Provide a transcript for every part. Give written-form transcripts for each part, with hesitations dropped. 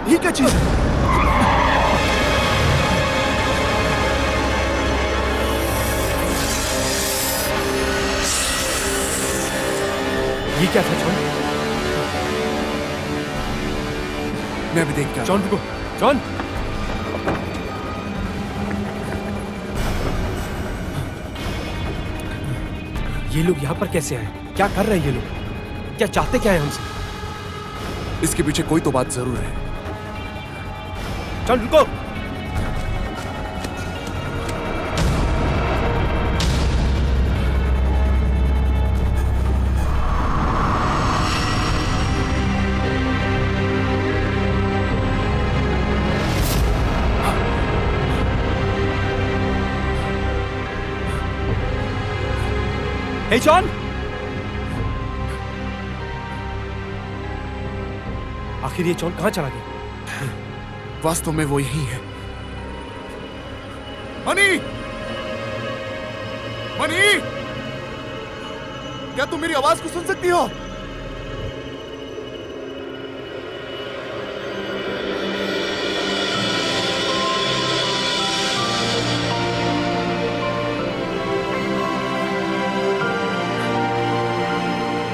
ये क्या चीज है? ये क्या था जॉन? मैं अभी देख क्या। जॉन रुको, जॉन। ये लोग यहाँ पर कैसे आए? क्या कर रहे हैं ये लोग? क्या चाहते क्या है हमसे? इसके पीछे कोई तो बात जरूर है। जॉन रुको। हे जॉन, आखिर ये जॉन कहां चला गया? वास्तव में वो यही है। मनी! मनी! क्या तुम मेरी आवाज को सुन सकती हो?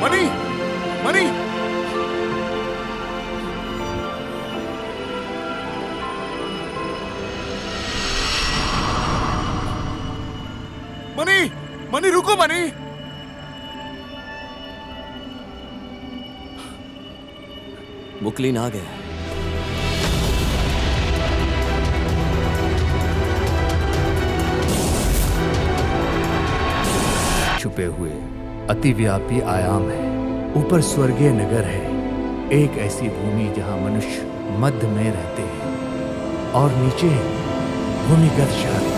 मनी! मनी! मनी! मनी रुको मनी! मुकलिन आ गया। छुपे हुए अतिव्यापी आयाम है। ऊपर स्वर्गीय नगर है, एक ऐसी भूमि जहां मनुष्य मध्य में रहते हैं, और नीचे भूमिगत शहर,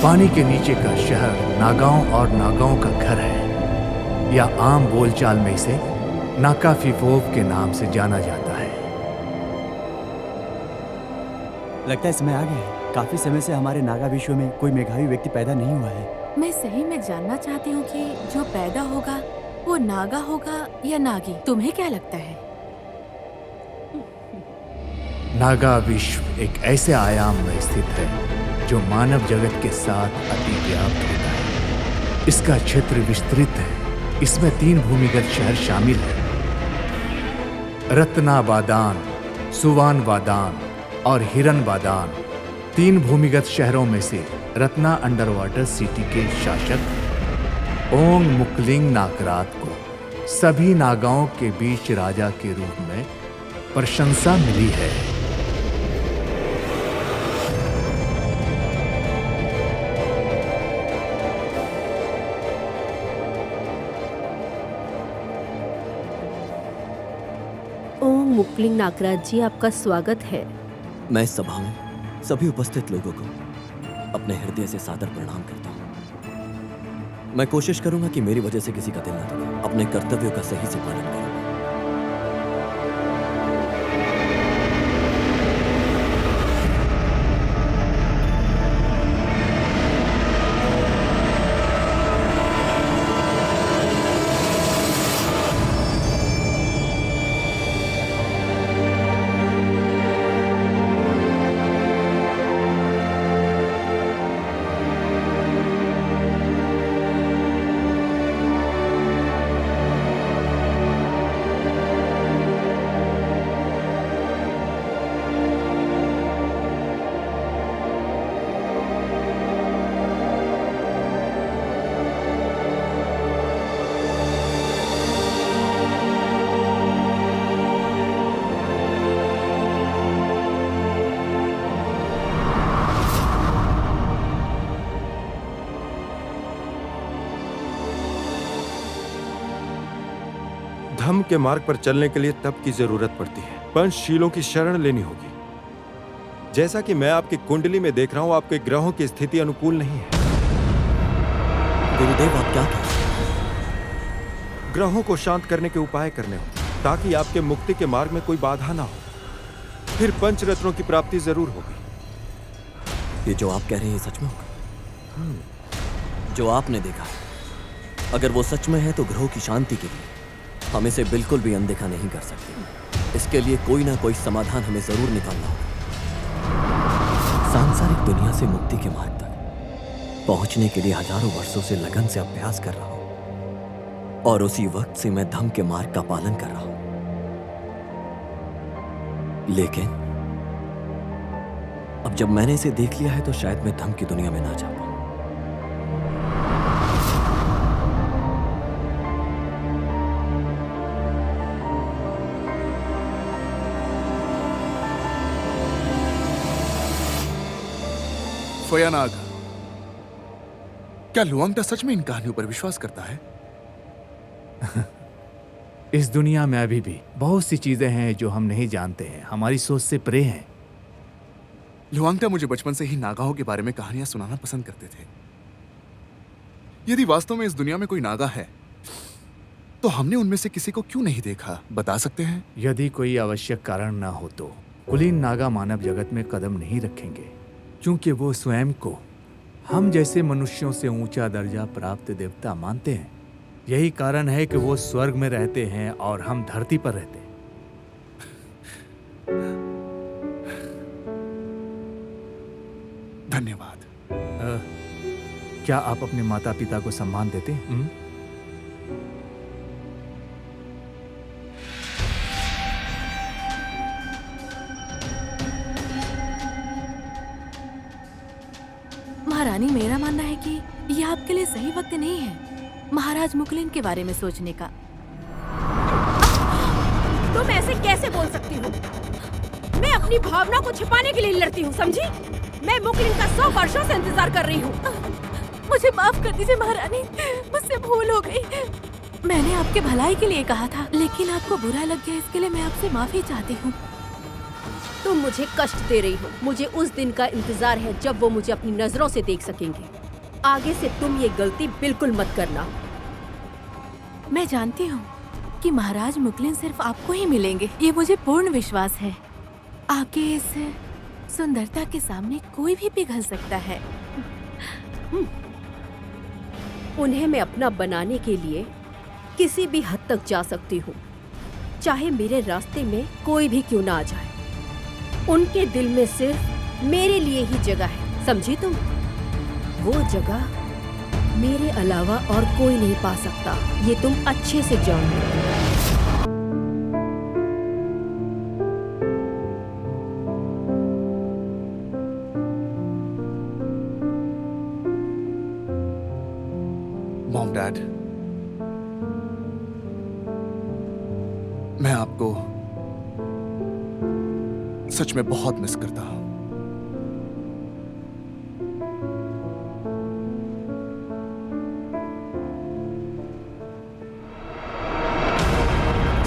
पानी के नीचे का शहर नागाओं और नागाओं का घर है, या आम बोलचाल में इसे नाका फिफोव के नाम से जाना जाता है। लगता है समय आ गया है। काफी समय से हमारे नागा विश्व में कोई मेघावी व्यक्ति पैदा नहीं हुआ है। मैं सही में जानना चाहती हूँ कि जो पैदा होगा वो नागा होगा या नागी। तुम्हें क्या लगता है? नागा विश्व एक ऐसे आयाम में स्थित है जो मानव जगत के साथ अतिव्याप्त होता है। इसका क्षेत्र विस्तृत है। इसमें 3 भूमिगत शहर शामिल हैं: रत्नाबादान, सुवानवादान और हिरनबादान। 3 भूमिगत शहरों में से रत्ना अंडर वाटर सिटी के शासक ओंग मुकलिंग नाकरात को सभी नागाओं के बीच राजा के रूप में प्रशंसा मिली है। ओम मुकलिंग नागराज जी, आपका स्वागत है। मैं इस सभा में सभी उपस्थित लोगों को अपने हृदय से सादर प्रणाम करता हूं। मैं कोशिश करूंगा कि मेरी वजह से किसी का दिल न दुखे। अपने कर्तव्यों का सही से पालन करूंगा। धम्म के मार्ग पर चलने के लिए तप की जरूरत पड़ती है। पंचशीलों की शरण लेनी होगी। जैसा कि मैं आपकी कुंडली में देख रहा हूं, आपके ग्रहों की स्थिति अनुकूल नहीं है। गुरुदेव, आप क्या कह रहे हैं? ग्रहों को शांत करने के उपाय करने होंगे ताकि आपके मुक्ति के मार्ग में कोई बाधा ना हो। फिर पंचरत्नों की प्राप्ति जरूर होगी। ये जो आप कह रहे हैं सच में होगा? जो आपने देखा, अगर वो सच में है तो ग्रहों की शांति के लिए हम इसे बिल्कुल भी अनदेखा नहीं कर सकते। इसके लिए कोई ना कोई समाधान हमें जरूर निकालना होगा। सांसारिक दुनिया से मुक्ति के मार्ग तक पहुंचने के लिए हजारों वर्षों से लगन से अभ्यास कर रहा हूं, और उसी वक्त से मैं धम्म के मार्ग का पालन कर रहा हूं। लेकिन अब जब मैंने इसे देख लिया है तो शायद मैं धम्म की दुनिया में ना जा पाऊं। फोयानाग, क्या लुआंगटा सच में इन कहानियों पर विश्वास करता है? इस दुनिया में अभी भी बहुत सी चीजें हैं जो हम नहीं जानते हैं, हमारी सोच से परे हैं। लुआंगटा मुझे बचपन से ही नागाओं के बारे में कहानियां सुनाना पसंद करते थे। यदि वास्तव में इस दुनिया में कोई नागा है तो हमने उनमें से किसी को क्यों नहीं देखा, बता सकते हैं? यदि कोई आवश्यक कारण न हो तो कुलीन नागा मानव जगत में कदम नहीं रखेंगे, क्योंकि वो स्वयं को हम जैसे मनुष्यों से ऊंचा दर्जा प्राप्त देवता मानते हैं। यही कारण है कि वो स्वर्ग में रहते हैं और हम धरती पर रहते हैं। धन्यवाद। क्या आप अपने माता पिता को सम्मान देते हैं? महारानी, मेरा मानना है कि यह आपके लिए सही वक्त नहीं है महाराज मुकलिन के बारे में सोचने का। तुम ऐसे कैसे बोल सकती हो? मैं अपनी भावना को छिपाने के लिए लड़ती हूँ, समझी? मैं मुकलिन का 100 वर्षों से इंतजार कर रही हूँ। मुझे माफ कर दीजिए महारानी, मुझसे भूल हो गई। मैंने आपके भलाई के लिए कहा था, लेकिन आपको बुरा लग गया, इसके लिए मैं आपसे माफी चाहती हूँ। तुम मुझे कष्ट दे रही हो। मुझे उस दिन का इंतजार है जब वो मुझे अपनी नजरों से देख सकेंगे। आगे से तुम ये गलती बिल्कुल मत करना। मैं जानती हूँ कि महाराज मुकलिन सिर्फ आपको ही मिलेंगे, ये मुझे पूर्ण विश्वास है। आपके इस सुंदरता के सामने कोई भी पिघल सकता है। उन्हें मैं अपना बनाने के लिए किसी भी हद तक जा सकती हूँ, चाहे मेरे रास्ते में कोई भी क्यों ना आ जाए। उनके दिल में सिर्फ मेरे लिए ही जगह है, समझी तुम? वो जगह मेरे अलावा और कोई नहीं पा सकता, ये तुम अच्छे से जानो। मॉम, डैड, मैं आपको सच में बहुत मिस करता हूं।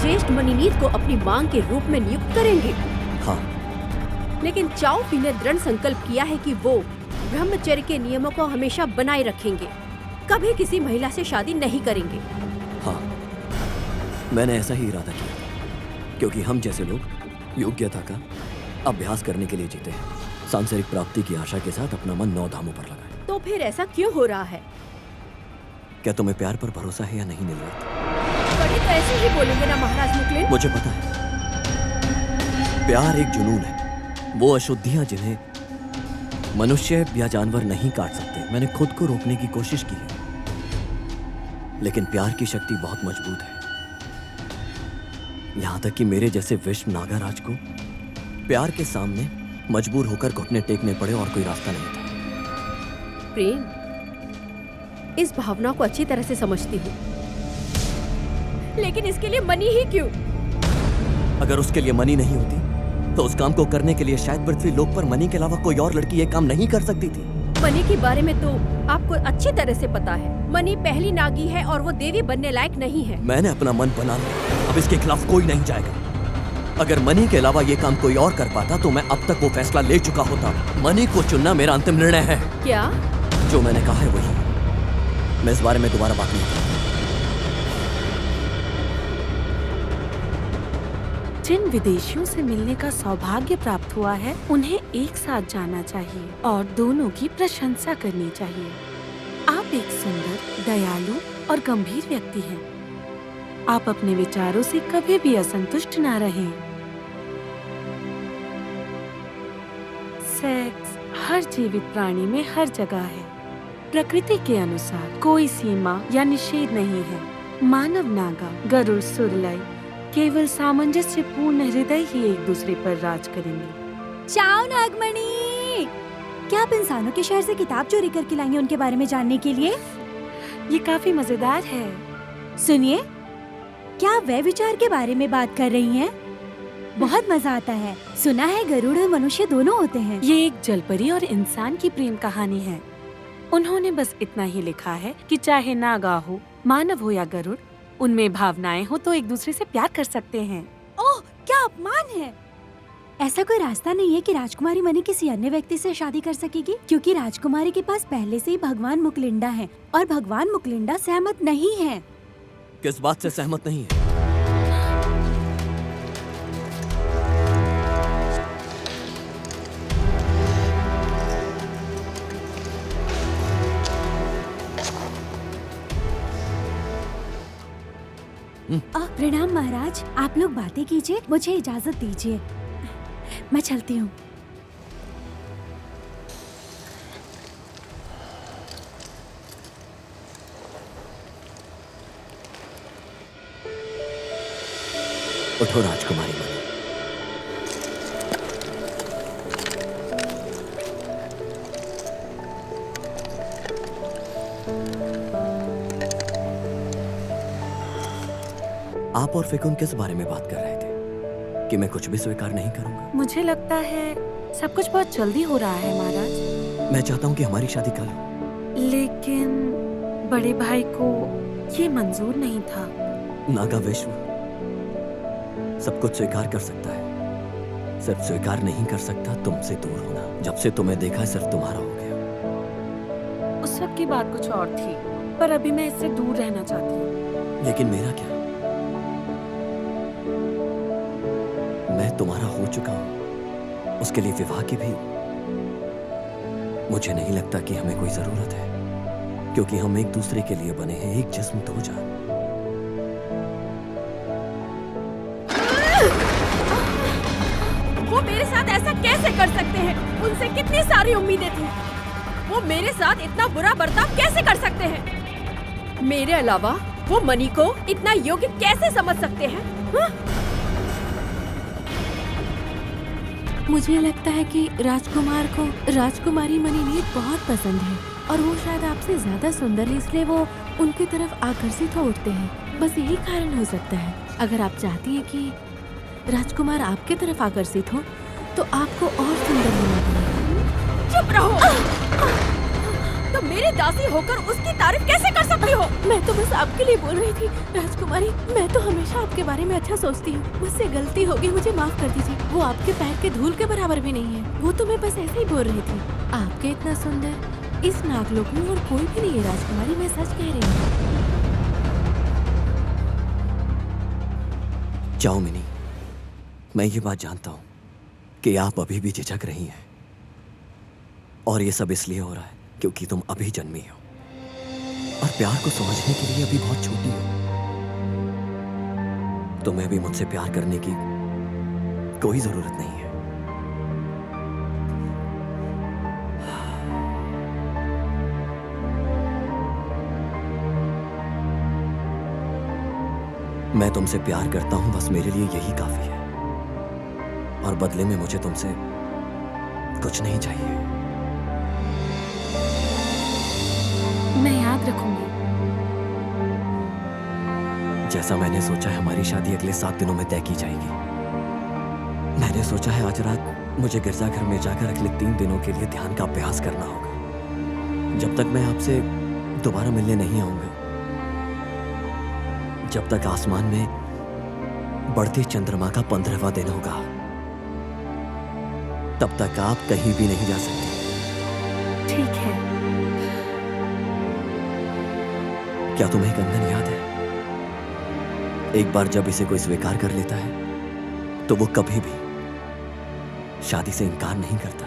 ज्येष्ठ मणिनीत को अपनी मांग के रूप में नियुक्त करेंगे। हाँ, लेकिन चाओ पी ने दृढ़ संकल्प किया है कि वो ब्रह्मचर्य के नियमों को हमेशा बनाए रखेंगे, कभी किसी महिला से शादी नहीं करेंगे। हाँ, मैंने ऐसा ही इरादा किया, क्योंकि हम जैसे लोग योग्यता का अभ्यास करने के लिए जीते हैं, सांसारिक प्राप्ति की आशा के साथ अपना मन 9 धामों पर लगाए। तो फिर ऐसा क्यों हो रहा है? क्या तुम्हें प्यार पर भरोसा है या नहीं नीलवत? बड़े तो ऐसे ही बोलेंगे ना महाराज मुकलिन। मुझे पता है, प्यार एक जुनून है, वो अशुद्धियां जिन्हें मनुष्य या जानवर नहीं काट सकते। मैंने खुद को रोकने की कोशिश की है, लेकिन प्यार की शक्ति बहुत मजबूत है। यहां तक कि मेरे जैसे विश्व नागाराज को प्यार के सामने मजबूर होकर घुटने टेकने पड़े और कोई रास्ता नहीं था। प्रेम, इस भावना को अच्छी तरह से समझती हूँ, लेकिन इसके लिए मनी ही क्यों? अगर उसके लिए मनी नहीं होती तो उस काम को करने के लिए शायद पृथ्वी लोक पर मनी के अलावा कोई और लड़की ये काम नहीं कर सकती थी। मनी के बारे में तो आपको अच्छी तरह से पता है। मनी पहली नागी है और वो देवी बनने लायक नहीं है। मैंने अपना मन बना लिया, अब इसके खिलाफ कोई नहीं जाएगा। अगर मनी के अलावा ये काम कोई और कर पाता तो मैं अब तक वो फैसला ले चुका होता। मनी को चुनना मेरा अंतिम निर्णय है। क्या? जो मैंने कहा है वही। मैं इस बारे में दोबारा बात नहीं करूंगा। जिन विदेशियों से मिलने का सौभाग्य प्राप्त हुआ है, उन्हें एक साथ जाना चाहिए और दोनों की प्रशंसा करनी चाहिए। आप एक सुंदर, दयालु और गंभीर व्यक्ति हैं। आप अपने विचारों से कभी भी असंतुष्ट ना रहें। सेक्स हर जीवित प्राणी में हर जगह है। प्रकृति के अनुसार कोई सीमा या निषेध नहीं है। मानव, नागा, गरुड़, सुरलय केवल सामंजस्य पूर्ण हृदय ही एक दूसरे पर राज करेंगे। चाओ नागमणि, क्या आप इंसानों के शहर से किताब चोरी करके लाएंगे उनके बारे में जानने के लिए? ये काफी मजेदार है। सुनिए, क्या आप वह विचार के बारे में बात कर रही हैं? बहुत मजा आता है। सुना है गरुड़ और मनुष्य दोनों होते हैं। ये एक जलपरी और इंसान की प्रेम कहानी है। उन्होंने बस इतना ही लिखा है कि चाहे नागा हो, मानव हो या गरुड़, उनमें भावनाएं हो तो एक दूसरे से प्यार कर सकते हैं। ओह, क्या अपमान है! ऐसा कोई रास्ता नहीं है कि राजकुमारी मणि किसी अन्य व्यक्ति से शादी कर सकेगी, क्योंकि राजकुमारी के पास पहले से ही भगवान मुकलिंडा है और भगवान मुकलिंडा सहमत नहीं है। किस बात से सहमत नहीं है? प्रणाम महाराज, आप लोग बातें कीजिए, मुझे इजाजत दीजिए, मैं चलती हूँ। उठो राजकुमारी मणि। आप और फिकुन किस बारे में बात कर रहे थे कि मैं कुछ भी स्वीकार नहीं करूंगा? मुझे लगता है सब कुछ बहुत जल्दी हो रहा है महाराज। मैं चाहता हूँ कि हमारी शादी कल हो। लेकिन बड़े भाई को ये मंजूर नहीं था। नागा विश्व सब कुछ स्वीकार कर सकता है, सिर्फ स्वीकार नहीं कर सकता तुमसे दूर होना। जब से तुम्हें देखा सिर्फ तुम्हारा हो गया। उस वक्त की बात कुछ और थी, पर अभी मैं इससे दूर रहना चाहती हूँ। लेकिन मेरा क्या? मैं तुम्हारा हो चुका हूं। उसके लिए विवाह की भी मुझे नहीं लगता कि हमें कोई जरूरत है, क्योंकि हम एक दूसरे के लिए बने हैं, एक जिस्म दो जान। वो मेरे साथ ऐसा कैसे कर सकते हैं? उनसे कितनी सारी उम्मीदें थी। वो मेरे साथ इतना बुरा बर्ताव कैसे कर सकते हैं? मेरे अलावा वो मणि को इतना योग्य कैसे समझ सकते हैं? हा? मुझे लगता है कि राजकुमार को राजकुमारी मणिनीत बहुत पसंद है और वो शायद आपसे ज्यादा सुंदर है, इसलिए वो उनकी तरफ आकर्षित हो उठते हैं। बस यही कारण हो सकता है। अगर आप चाहती हैं कि राजकुमार आपके तरफ आकर्षित हो तो आपको और सुंदर होना पड़ेगा। चुप रहो। तो मेरे दासी होकर उसकी तारीफ कैसे कर सकती हो? मैं तो बस आपके लिए बोल रही थी राजकुमारी। मैं तो हमेशा आपके बारे में अच्छा सोचती हूँ। मुझसे गलती होगी, मुझे माफ कर दीजिए। वो आपके पैर के धूल के बराबर भी नहीं है। वो तो मैं बस ऐसे ही बोल रही थी। आपके इतना सुंदर इस नागलोक में और कोई भी नहीं है राजकुमारी, मैं सच कह रही हूँ। जाओ मिनी, मैं ये बात जानता हूं कि आप अभी भी झिझक रही हैं, और ये सब इसलिए हो रहा है क्योंकि तुम अभी जन्मी हो और प्यार को समझने के लिए अभी बहुत छोटी हो। तुम्हें अभी मुझसे प्यार करने की कोई जरूरत नहीं है। मैं तुमसे प्यार करता हूं, बस मेरे लिए यही काफी है, और बदले में मुझे तुमसे कुछ नहीं चाहिए। मैं याद रखूंगी। जैसा मैंने सोचा है, हमारी शादी अगले 7 दिनों में तय की जाएगी। मैंने सोचा है आज रात मुझे गिरजाघर में जाकर अगले 3 दिनों के लिए ध्यान का अभ्यास करना होगा। जब तक मैं आपसे दोबारा मिलने नहीं आऊंगा, जब तक आसमान में बढ़ते चंद्रमा का 15वां दिन होगा, तब तक आप कहीं भी नहीं जा सकते। ठीक है। क्या तुम्हें कंगन याद है? एक बार जब इसे कोई स्वीकार कर लेता है तो वो कभी भी शादी से इनकार नहीं करता।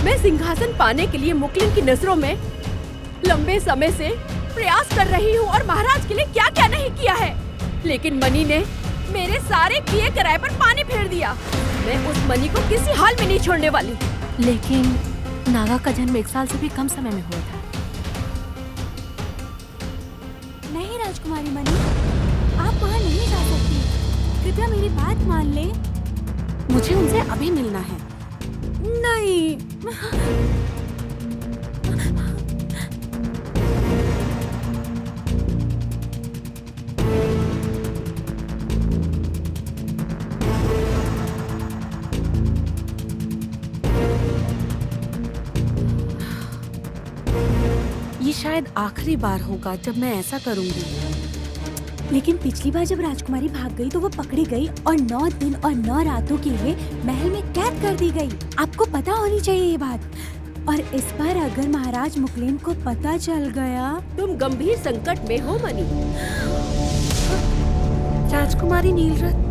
मैं सिंहासन पाने के लिए मुकलिन की नजरों में लंबे समय से प्रयास कर रही हूँ और महाराज के लिए क्या क्या नहीं किया है, लेकिन मनी ने मेरे सारे किए किराए पर पानी फेर दिया। मैं उस मनी को किसी हाल में नहीं छोड़ने वाली। लेकिन नागा का जन्म 1 साल से भी कम समय में हुआ था। नहीं राजकुमारी मनी, आप वहाँ नहीं जा सकती। कृपया मेरी बात मान ले। मुझे उनसे अभी मिलना है। नहीं। ये शायद आखिरी बार होगा जब मैं ऐसा करूंगी। लेकिन पिछली बार जब राजकुमारी भाग गई तो वो पकड़ी गई और 9 दिन और 9 रातों के लिए महल में कैद कर दी गई। आपको पता होनी चाहिए ये बात। और इस बार अगर महाराज मुकलेन को पता चल गया। तुम गंभीर संकट में हो मनी। राजकुमारी नीलरत्न,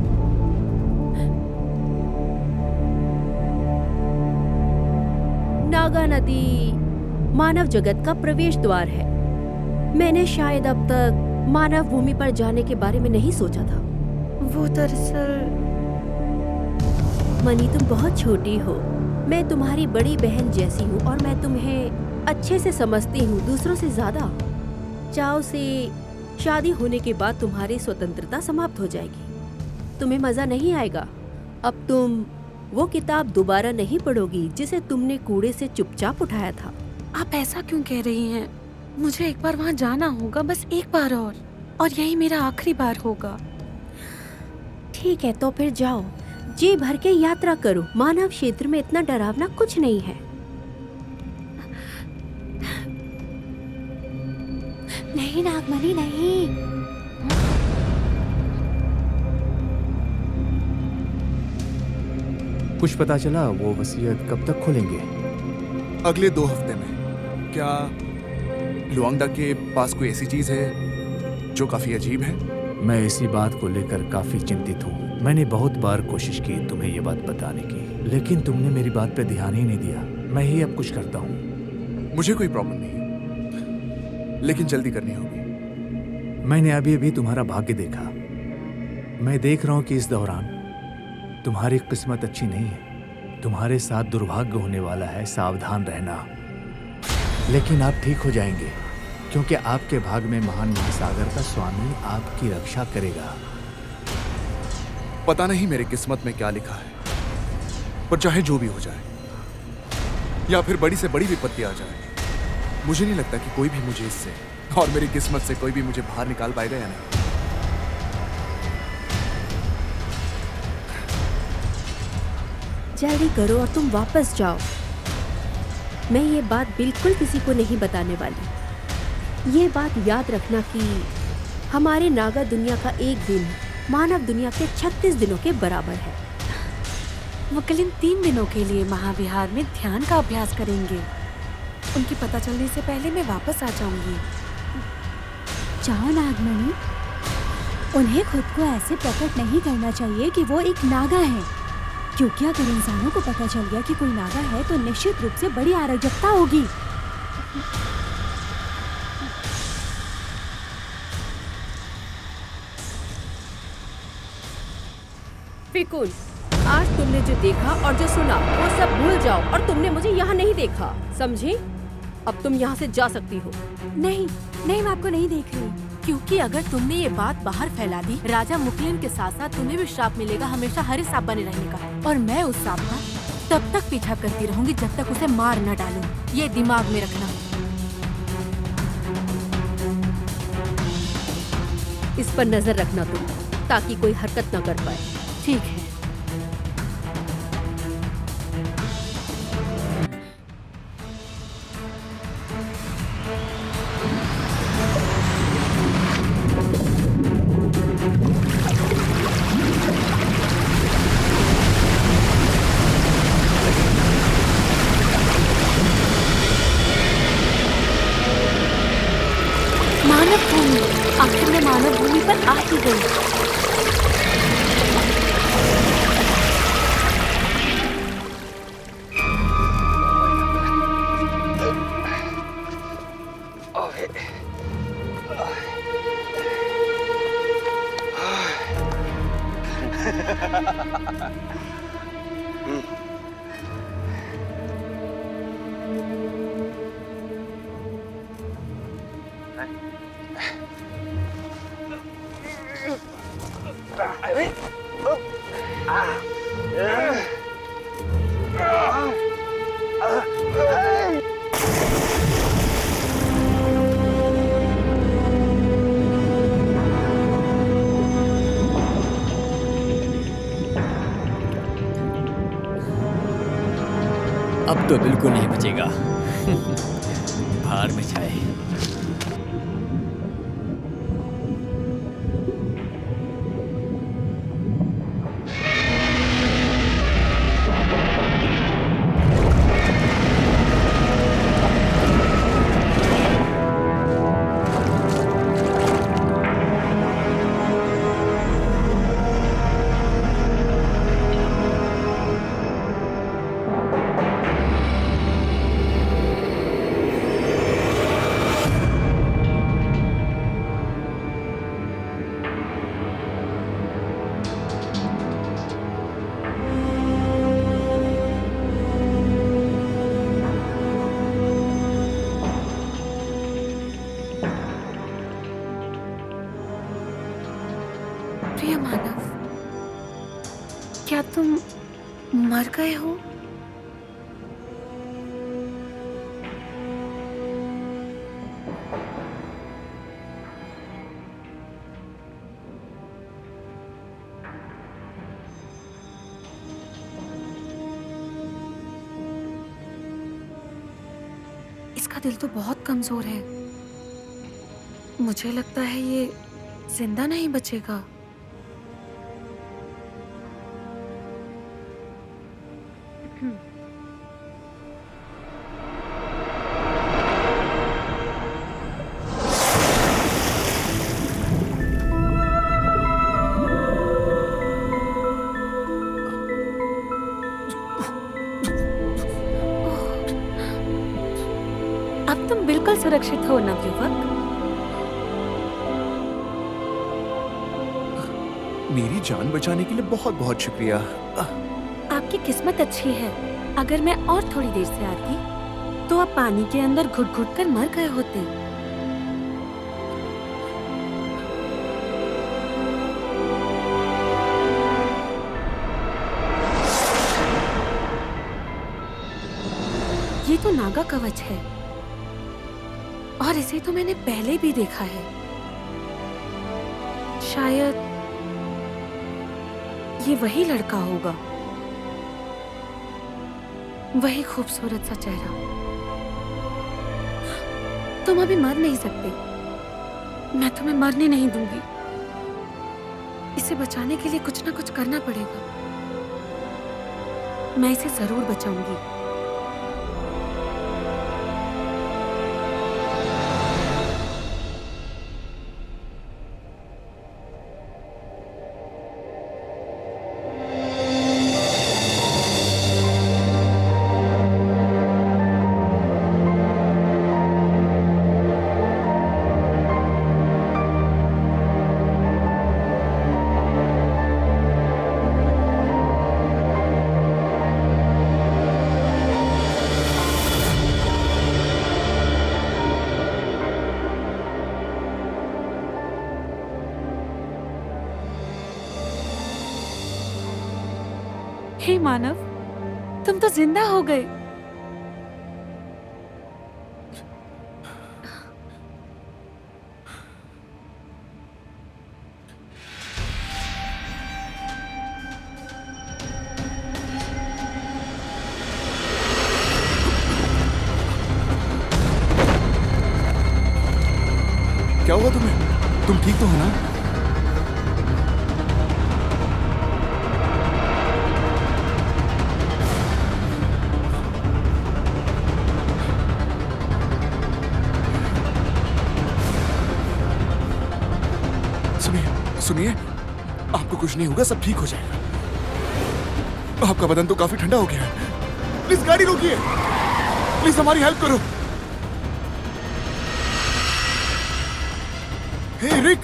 नागा नदी मानव जगत का प्रवेश द्वार है। मैंने शायद अब तक मानव भूमि पर जाने के बारे में नहीं सोचा था। वो दरअसल मनी, तुम बहुत छोटी हो। मैं तुम्हारी बड़ी बहन जैसी हूँ और मैं तुम्हें अच्छे से समझती हूँ, दूसरों से ज्यादा। चाओ से शादी होने के बाद तुम्हारी स्वतंत्रता समाप्त हो जाएगी। तुम्हें मजा नहीं आएगा। अब तुम वो किताब दोबारा नहीं पढ़ोगी जिसे तुमने कूड़े से चुपचाप उठाया था। आप ऐसा क्यों कह रही हैं? मुझे एक बार वहाँ जाना होगा, बस एक बार और यही मेरा आखिरी बार होगा। ठीक है, तो फिर जाओ, जी भर के यात्रा करो। मानव क्षेत्र में इतना डरावना कुछ नहीं है। नहीं नागमणि, नहीं। कुछ पता चला वो वसीयत कब तक खोलेंगे? अगले 2 हफ्ते में। क्या लुआंगडा के पास कोई ऐसी चीज है जो काफी अजीब है? मैं इसी बात को लेकर काफी चिंतित हूँ। मैंने बहुत बार कोशिश की तुम्हें ये बात बताने की, लेकिन तुमने मेरी बात पे ध्यान ही नहीं दिया। मैं ही अब कुछ करता हूँ। मुझे कोई प्रॉब्लम नहीं, लेकिन जल्दी करनी होगी। मैंने अभी अभी तुम्हारा भाग्य देखा। मैं देख रहा हूँ कि इस दौरान तुम्हारी किस्मत अच्छी नहीं है। तुम्हारे साथ दुर्भाग्य होने वाला है, सावधान रहना। लेकिन आप ठीक हो जाएंगे, क्योंकि आपके भाग में महान महासागर का स्वामी आपकी रक्षा करेगा। पता नहीं मेरी किस्मत में क्या लिखा है, पर चाहे जो भी हो जाए या फिर बड़ी से बड़ी विपत्ति आ जाए, मुझे नहीं लगता कि कोई भी मुझे इससे और मेरी किस्मत से कोई भी मुझे बाहर निकाल पाएगा या नहीं। जल्दी करो और तुम वापस जाओ। मैं ये बात बिल्कुल किसी को नहीं बताने वाली। ये बात याद रखना कि हमारे नागा दुनिया का एक दिन मानव दुनिया के 36 दिनों के बराबर है। मुकलिन 3 दिनों के लिए महाविहार में ध्यान का अभ्यास करेंगे। उनकी पता चलने से पहले मैं वापस आ जाऊंगी। जाओ नागमणि, उन्हें खुद को ऐसे प्रकट नहीं करना चाहिए कि वो एक नागा है, क्योंकि अगर इंसानों को पता चल गया कि कोई नागा है तो निश्चित रूप से बड़ी अराजकता होगी। फिकुल, आज तुमने जो देखा और जो सुना वो सब भूल जाओ और तुमने मुझे यहाँ नहीं देखा, समझी? अब तुम यहाँ से जा सकती हो। नहीं नहीं, मैं आपको नहीं देख रही। क्योंकि अगर तुमने ये बात बाहर फैला दी, राजा मुकलिन के साथ साथ तुम्हें भी श्राप मिलेगा हमेशा हरे सांप बने रहने का। और मैं उस सांप का तब तक पीछा करती रहूंगी जब तक उसे मार न डालूं। ये दिमाग में रखना। इस पर नजर रखना तुम, ताकि कोई हरकत न कर पाए। ठीक है। मानव भूमि, आखिर में मानव भूमि पर आ ही गई। अब तो बिल्कुल नहीं बचेगा। भार में जाए। प्रिय मानव, क्या तुम मर गए हो? इसका दिल तो बहुत कमजोर है। मुझे लगता है ये जिंदा नहीं बचेगा। अब तुम बिल्कुल सुरक्षित हो नवयुवक। मेरी जान बचाने के लिए बहुत बहुत शुक्रिया। आपकी किस्मत अच्छी है। अगर मैं और थोड़ी देर से आती तो आप पानी के अंदर घुट घुट कर मर गए होते। ये तो नागा कवच है और इसे तो मैंने पहले भी देखा है। शायद ये वही लड़का होगा, वही खूबसूरत सा चेहरा। तुम अभी मर नहीं सकते। मैं तुम्हें मरने नहीं दूंगी। इसे बचाने के लिए कुछ ना कुछ करना पड़ेगा। मैं इसे जरूर बचाऊंगी। हे मानव, तुम तो जिंदा हो गए। क्या हुआ तुम्हें? तुम ठीक तो हो ना? सुनिए, आपको कुछ नहीं होगा, सब ठीक हो जाएगा। आपका बदन तो काफी ठंडा हो गया है। प्लीज गाड़ी रोकिए। प्लीज हमारी हेल्प करो। हे रिक,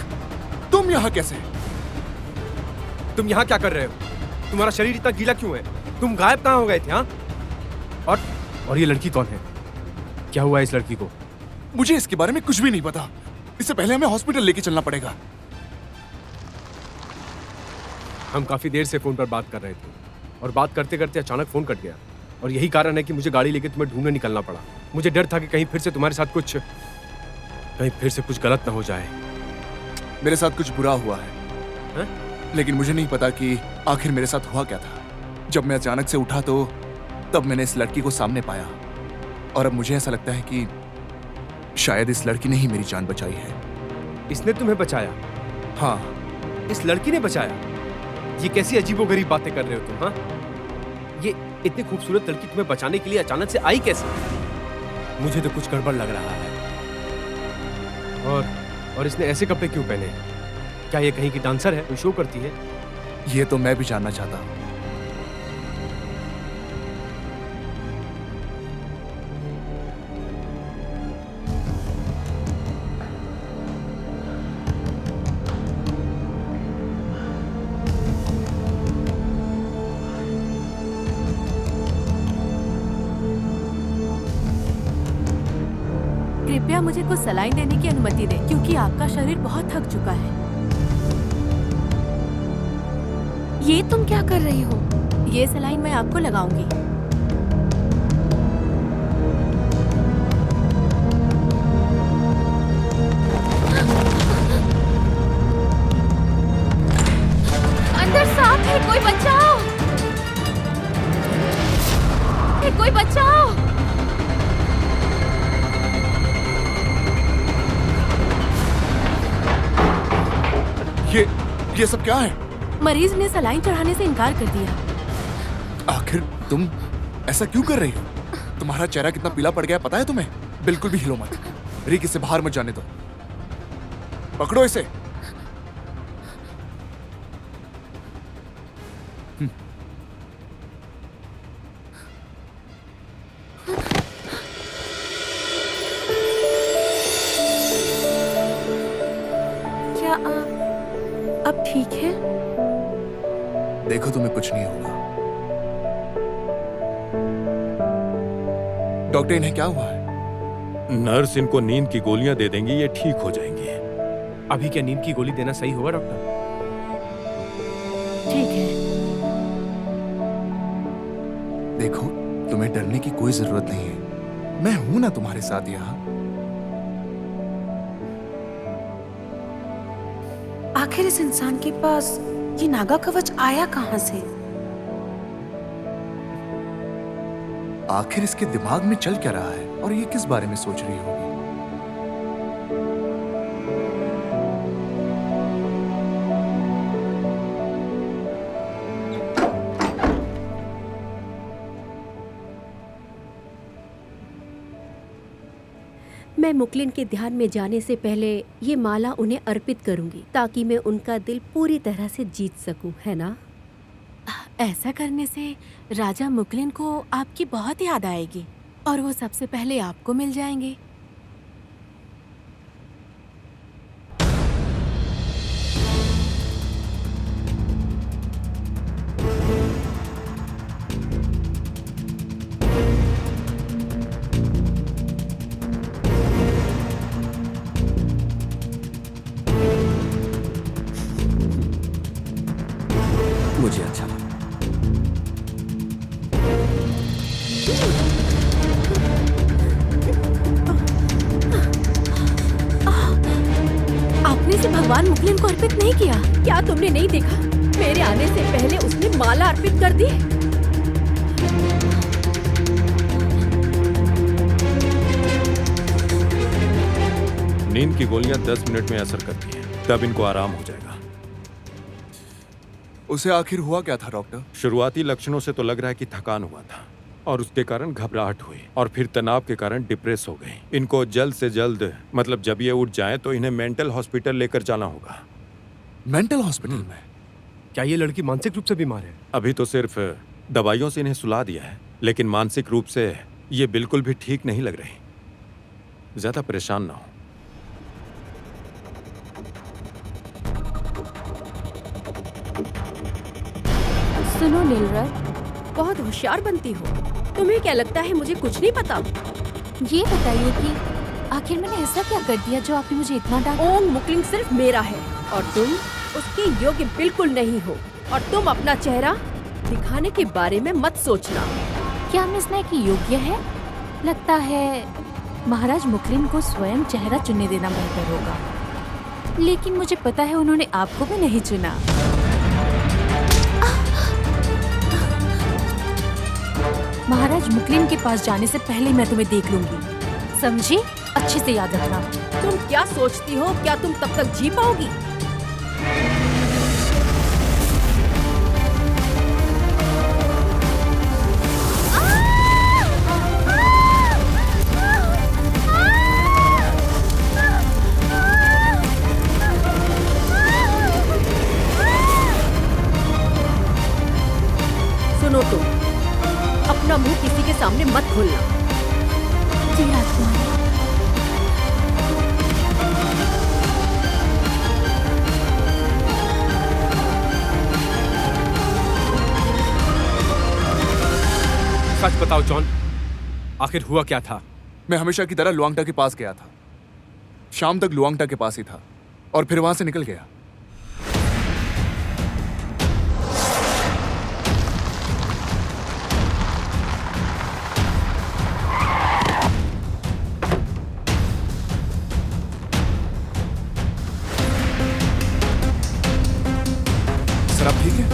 तुम यहां कैसे? तुम यहाँ क्या कर रहे हो? तुम्हारा शरीर इतना गीला क्यों है? तुम गायब कहाँ हो गए थे? हाँ? और ये लड़की कौन है? क्या हुआ है इस लड़की को? मुझे इसके बारे में कुछ भी नहीं पता। इससे पहले हमें हॉस्पिटल लेके चलना पड़ेगा। हम काफी देर से फोन पर बात कर रहे थे और बात करते करते अचानक फोन कट गया, और यही कारण है कि मुझे गाड़ी लेके तुम्हें ढूंढने निकलना पड़ा। मुझे डर था कि कहीं फिर से तुम्हारे साथ कुछ गलत ना हो जाए। मेरे साथ कुछ बुरा हुआ है, हा? लेकिन मुझे नहीं पता कि आखिर मेरे साथ हुआ क्या था। जब मैं अचानक से उठा तो तब मैंने इस लड़की को सामने पाया, और अब मुझे ऐसा लगता है कि शायद इस लड़की ने ही मेरी जान बचाई है। इसने तुम्हें बचाया? हाँ, इस लड़की ने बचाया? ये कैसी अजीबोगरीब बातें कर रहे हो तुम? हाँ, ये इतनी खूबसूरत लड़की तुम्हें बचाने के लिए अचानक से आई कैसे? मुझे तो कुछ गड़बड़ लग रहा है। और इसने ऐसे कपड़े क्यों पहने? क्या ये कहीं की डांसर है, कोई शो करती है? ये तो मैं भी जानना चाहता हूँ। कृपया मुझे कुछ सलाइन देने की अनुमति दें, क्योंकि आपका शरीर बहुत थक चुका है। ये तुम क्या कर रही हो? ये सलाइन मैं आपको लगाऊंगी। अंदर सांप है, कोई बचाओ! कोई बचाओ! ये सब क्या है? मरीज ने सलाइन चढ़ाने से इनकार कर दिया। आखिर तुम ऐसा क्यों कर रही हो? तुम्हारा चेहरा कितना पीला पड़ गया पता है तुम्हें? बिल्कुल भी हिलो मत। रिक, इसे बाहर मत जाने दो। पकड़ो इसे। क्या आप अब ठीक है? देखो, तुम्हें कुछ नहीं होगा। डॉक्टर, इन्हें क्या हुआ है? नर्स इनको नींद की गोलियां दे देंगी, ये ठीक हो जाएंगे। अभी क्या नींद की गोली देना सही होगा डॉक्टर? ठीक है। देखो, तुम्हें डरने की कोई जरूरत नहीं है। मैं हूं ना तुम्हारे साथ यहाँ। आखिर इस इंसान के पास ये नागा कवच आया कहाँ से? आखिर इसके दिमाग में चल क्या रहा है और ये किस बारे में सोच रही होगी? मैं मुकलिन के ध्यान में जाने से पहले ये माला उन्हें अर्पित करूंगी, ताकि मैं उनका दिल पूरी तरह से जीत सकूं, है ना? ऐसा करने से राजा मुकलिन को आपकी बहुत याद आएगी और वो सबसे पहले आपको मिल जाएंगे। मुझे अच्छा लगा। आपने इसे भगवान मुकलिन को अर्पित नहीं किया? क्या तुमने नहीं देखा? मेरे आने से पहले उसने माला अर्पित कर दी। नींद की गोलियां 10 मिनट में असर करती हैं, तब इनको आराम हो जाएगा। उसे आखिर हुआ क्या था डॉक्टर? शुरुआती लक्षणों से तो लग रहा है कि थकान हुआ था और उसके कारण घबराहट हुई और फिर तनाव के कारण डिप्रेस हो गई। इनको जल्द से जल्द, मतलब जब ये उठ जाएं तो इन्हें मेंटल हॉस्पिटल लेकर जाना होगा। मेंटल हॉस्पिटल में? क्या ये लड़की मानसिक रूप से बीमार है? अभी तो सिर्फ दवाइयों से इन्हें सुला दिया है, लेकिन मानसिक रूप से ये बिल्कुल भी ठीक नहीं लग रही। ज्यादा परेशान ना हो। सुनो नीलरथ, बहुत होशियार बनती हो। तुम्हें क्या लगता है मुझे कुछ नहीं पता? ये बताइए कि आखिर मैंने ऐसा क्या कर दिया जो आपने मुझे इतना डांटा? ओंग मुकलिंग सिर्फ मेरा है और तुम उसके योग्य बिल्कुल नहीं हो। और तुम अपना चेहरा दिखाने के बारे में मत सोचना। क्या हमने सुना है कि योग्य है? लगता है महाराज मुकलिन को स्वयं चेहरा चुनने देना बेहतर होगा। लेकिन मुझे पता है उन्होंने आपको भी नहीं चुना। महाराज मुकलिन के पास जाने से पहले मैं तुम्हें देख लूंगी, समझी? अच्छे से याद रखना। तुम क्या सोचती हो? क्या तुम तब तक जी पाओगी? सुनो तुम, अपना मुंह किसी के सामने मत खोलना। जी राजकुमारी। सच बताओ जॉन, आखिर हुआ क्या था? मैं हमेशा की तरह लुआंगटा के पास गया था। शाम तक लुआंगटा के पास ही था और फिर वहां से निकल गया। सर आप ठीक है?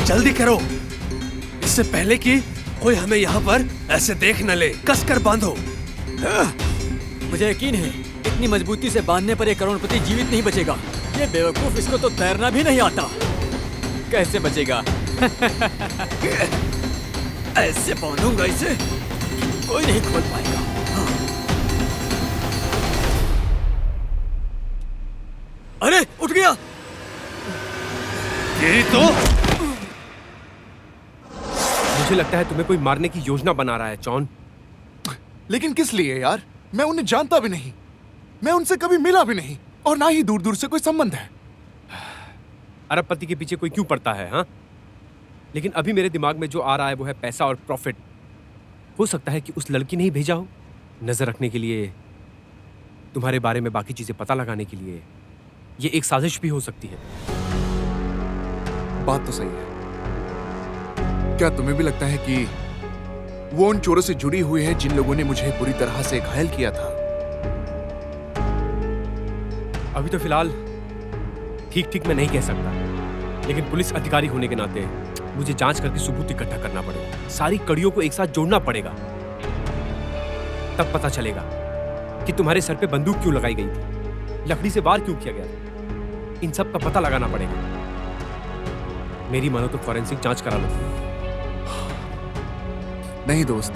जल्दी करो, इससे पहले कि कोई हमें यहाँ पर ऐसे देख न ले। कसकर बांधो। मुझे यकीन है इतनी मजबूती से बांधने पर एक करोड़पति जीवित नहीं बचेगा। ये बेवकूफ, इसको तो तैरना भी नहीं आता। कैसे बचेगा? ऐसे बांधूंगा इसे, कोई नहीं खोल पाएगा। हाँ। अरे उठ गया। ये तो मुझे लगता है तुम्हें कोई मारने की योजना बना रहा है जॉन। लेकिन किस लिए यार? मैं उन्हें जानता भी नहीं, मैं उनसे कभी मिला भी नहीं और ना ही दूर दूर से कोई संबंध है। अरबपति के पीछे कोई क्यों पड़ता है? हाँ, लेकिन अभी मेरे दिमाग में जो आ रहा है वो है पैसा और प्रॉफिट। हो सकता है कि उस लड़की ने ही भेजा हो, नजर रखने के लिए, तुम्हारे बारे में बाकी चीजें पता लगाने के लिए। ये एक साजिश भी हो सकती है। बात तो सही है। क्या तुम्हें भी लगता है कि वो उन चोरों से जुड़ी हुई है जिन लोगों ने मुझे बुरी तरह से घायल किया था? अभी तो फिलहाल ठीक ठीक मैं नहीं कह सकता, लेकिन पुलिस अधिकारी होने के नाते मुझे जांच करके सबूत इकट्ठा करना पड़ेगा। सारी कड़ियों को एक साथ जोड़ना पड़ेगा, तब पता चलेगा कि तुम्हारे सर पे बंदूक क्यों लगाई गई थी, लकड़ी से वार क्यों किया गया था। इन सब का पता लगाना पड़ेगा। मेरी मानो तो फॉरेंसिक जांच करा लो। नहीं दोस्त,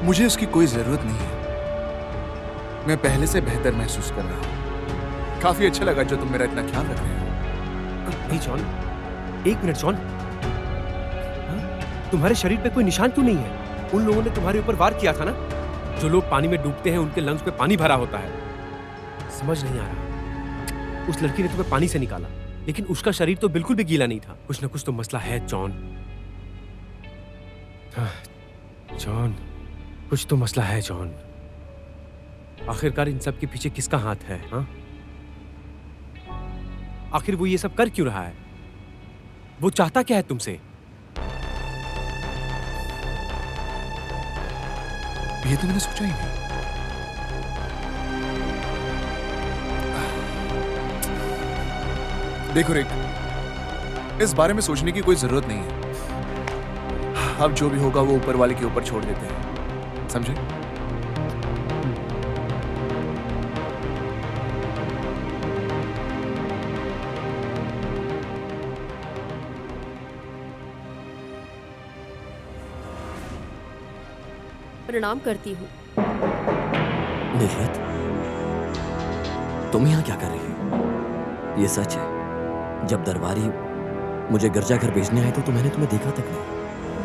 मुझे उसकी कोई जरूरत नहीं है। मैं पहले से बेहतर महसूस कर रहा हूं। काफी अच्छा लगा जो तुम मेरा इतना ख्याल रख रहे हो। नहीं जॉन, एक मिनट जॉन, तुम्हारे शरीर पे कोई निशान क्यों नहीं है? उन लोगों ने तुम्हारे ऊपर वार किया था ना। जो लोग पानी में डूबते हैं उनके लंग्स पे पानी भरा होता है। समझ नहीं आ रहा। उस लड़की ने तुम्हें पानी से निकाला, लेकिन उसका शरीर तो बिल्कुल भी गीला नहीं था। कुछ ना कुछ तो मसला है जॉन। जॉन, कुछ तो मसला है जॉन। आखिरकार इन सब के पीछे किसका हाथ है? हाँ, आखिर वो ये सब कर क्यों रहा है? वो चाहता क्या है तुमसे? ये तो मैंने सोचा ही नहीं। देखो रिक, इस बारे में सोचने की कोई जरूरत नहीं है। अब जो भी होगा वो ऊपर वाले के ऊपर छोड़ देते हैं, समझे? प्रणाम करती हूँ। नीलरथ, तुम यहाँ क्या कर रही हो? ये सच है, जब दरबारी मुझे गिरजाघर भेजने आए थे तो मैंने तुम्हें देखा तक नहीं।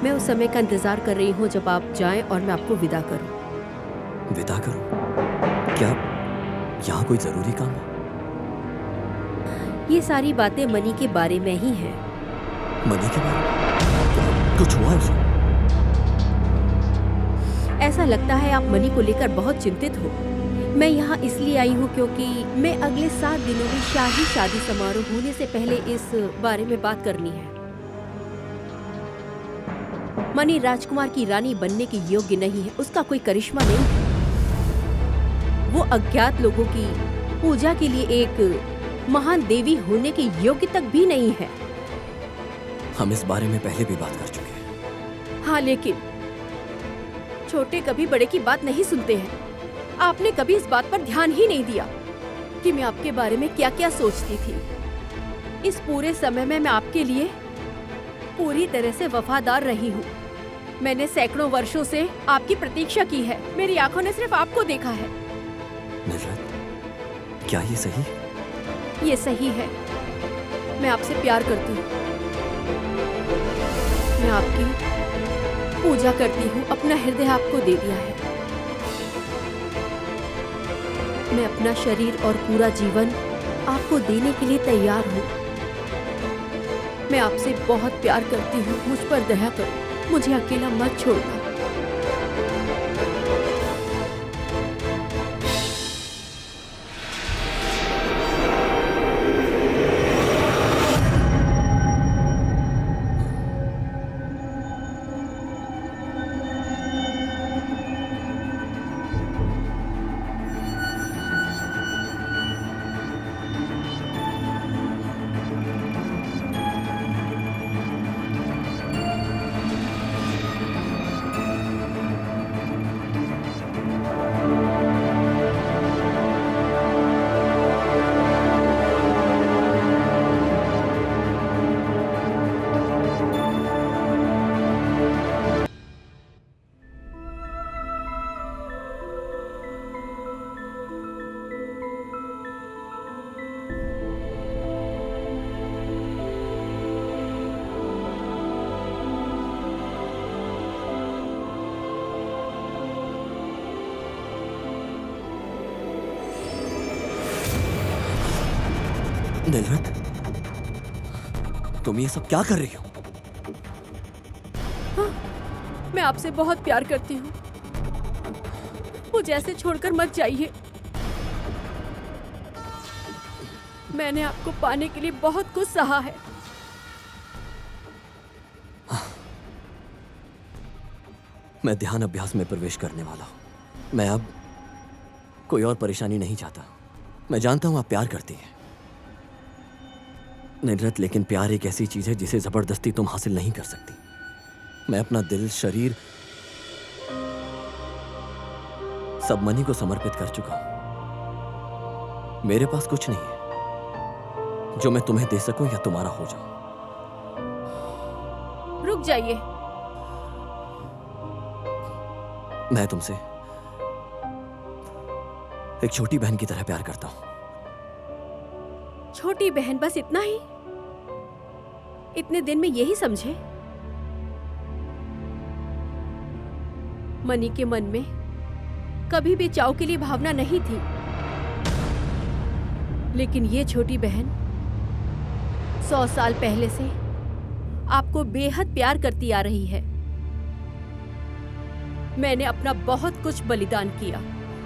मैं उस समय का इंतजार कर रही हूँ जब आप जाएं और मैं आपको विदा करूँ। विदा करो? क्या यहाँ कोई जरूरी काम है? ये सारी बातें मनी के बारे में ही हैं। मनी के बारे में? कुछ हुआ उसे? ऐसा लगता है आप मनी को लेकर बहुत चिंतित हो। मैं यहाँ इसलिए आई हूँ क्योंकि मैं अगले 7 दिनों में शादी समारोह होने से पहले इस बारे में बात करनी है। मनी राजकुमार की रानी बनने के योग्य नहीं है, उसका कोई करिश्मा नहीं है। वो अज्ञात लोगों की पूजा के लिए एक महान देवी होने के योग्य तक भी नहीं है। हम इस बारे में पहले भी बात कर चुके हैं। हाँ, लेकिन छोटे कभी बड़े की बात नहीं सुनते हैं। आपने कभी इस बात पर ध्यान ही नहीं दिया कि मैं आपके बारे में क्या क्या सोचती थी। इस पूरे समय में मैं आपके लिए पूरी तरह से वफादार रही हूँ। मैंने सैकड़ों वर्षों से आपकी प्रतीक्षा की है। मेरी आंखों ने सिर्फ आपको देखा है। निजरत, क्या ये सही? ये सही है। मैं आपसे प्यार करती हूँ। मैं आपकी पूजा करती हूँ। अपना हृदय आपको दे दिया है। मैं अपना शरीर और पूरा जीवन आपको देने के लिए तैयार हूँ। मैं आपसे बहुत प्यार करती हूँ। मुझ पर दया करो। मुझे अकेला मत छोड़ना। निलरत, तुम ये सब क्या कर रही हो? हाँ, मैं आपसे बहुत प्यार करती हूँ। मुझे ऐसे छोड़कर मत जाइए। मैंने आपको पाने के लिए बहुत कुछ सहा है। मैं ध्यान अभ्यास में प्रवेश करने वाला हूं। मैं अब कोई और परेशानी नहीं चाहता। मैं जानता हूं आप प्यार करती हैं निलरत, लेकिन प्यार एक ऐसी चीज है जिसे जबरदस्ती तुम हासिल नहीं कर सकती। मैं अपना दिल, शरीर सब मनी को समर्पित कर चुका हूं। मेरे पास कुछ नहीं है जो मैं तुम्हें दे सकूं या तुम्हारा हो जाऊं। रुक जाइए। मैं तुमसे एक छोटी बहन की तरह प्यार करता हूं। छोटी बहन, बस इतना ही? इतने दिन में यही समझे? मनी के मन में कभी भी चाव के लिए भावना नहीं थी, लेकिन ये छोटी बहन 100 साल पहले से आपको बेहद प्यार करती आ रही है। मैंने अपना बहुत कुछ बलिदान किया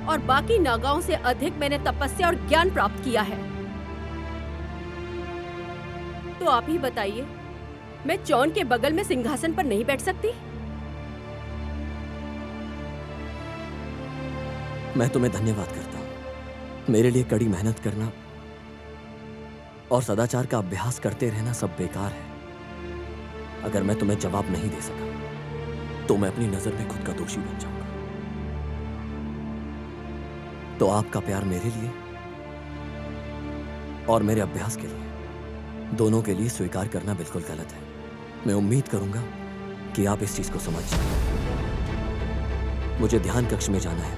और बाकी नागाओं से अधिक मैंने तपस्या और ज्ञान प्राप्त किया है। तो आप ही बताइए, मैं चौन के बगल में सिंहासन पर नहीं बैठ सकती? मैं तुम्हें धन्यवाद करता हूं। मेरे लिए कड़ी मेहनत करना और सदाचार का अभ्यास करते रहना सब बेकार है। अगर मैं तुम्हें जवाब नहीं दे सका तो मैं अपनी नजर में खुद का दोषी बन जाऊंगा। तो आपका प्यार मेरे लिए और मेरे अभ्यास के लिए, दोनों के लिए स्वीकार करना बिल्कुल गलत है। मैं उम्मीद करूंगा कि आप इस चीज को समझ जाएं। मुझे ध्यान कक्ष में जाना है।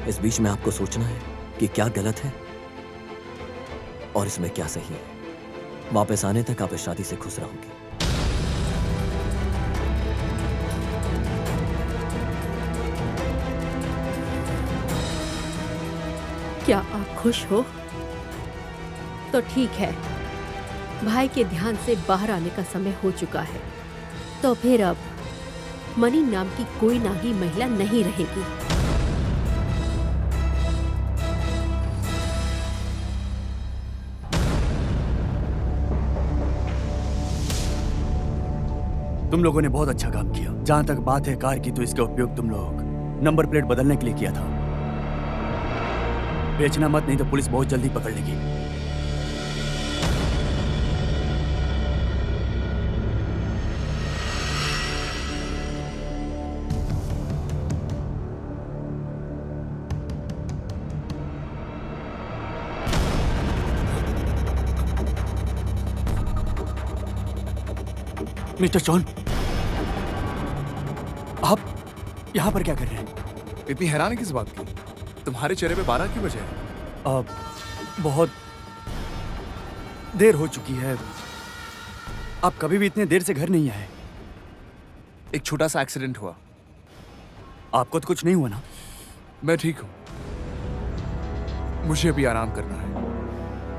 इस बीच में आपको सोचना है कि क्या गलत है और इसमें क्या सही है। वापस आने तक आप इस शादी से खुश रहोगे। क्या आप खुश हो? तो ठीक है, भाई के ध्यान से बाहर आने का समय हो चुका है। तो फिर अब मनी नाम की कोई नागी महिला नहीं रहेगी। तुम लोगों ने बहुत अच्छा काम किया। जहां तक बात है कार की, तो इसका उपयोग तुम लोग नंबर प्लेट बदलने के लिए किया था। बेचना मत, नहीं तो पुलिस बहुत जल्दी पकड़ लेगी। मिस्टर जॉन, आप यहाँ पर क्या कर रहे हैं? इतनी हैरानी किस बात की? तुम्हारे चेहरे पे 12 क्यों बजे हैं? अब बहुत देर हो चुकी है। आप कभी भी इतने देर से घर नहीं आए। एक छोटा सा एक्सीडेंट हुआ। आपको तो कुछ नहीं हुआ ना? मैं ठीक हूं। मुझे अभी आराम करना है,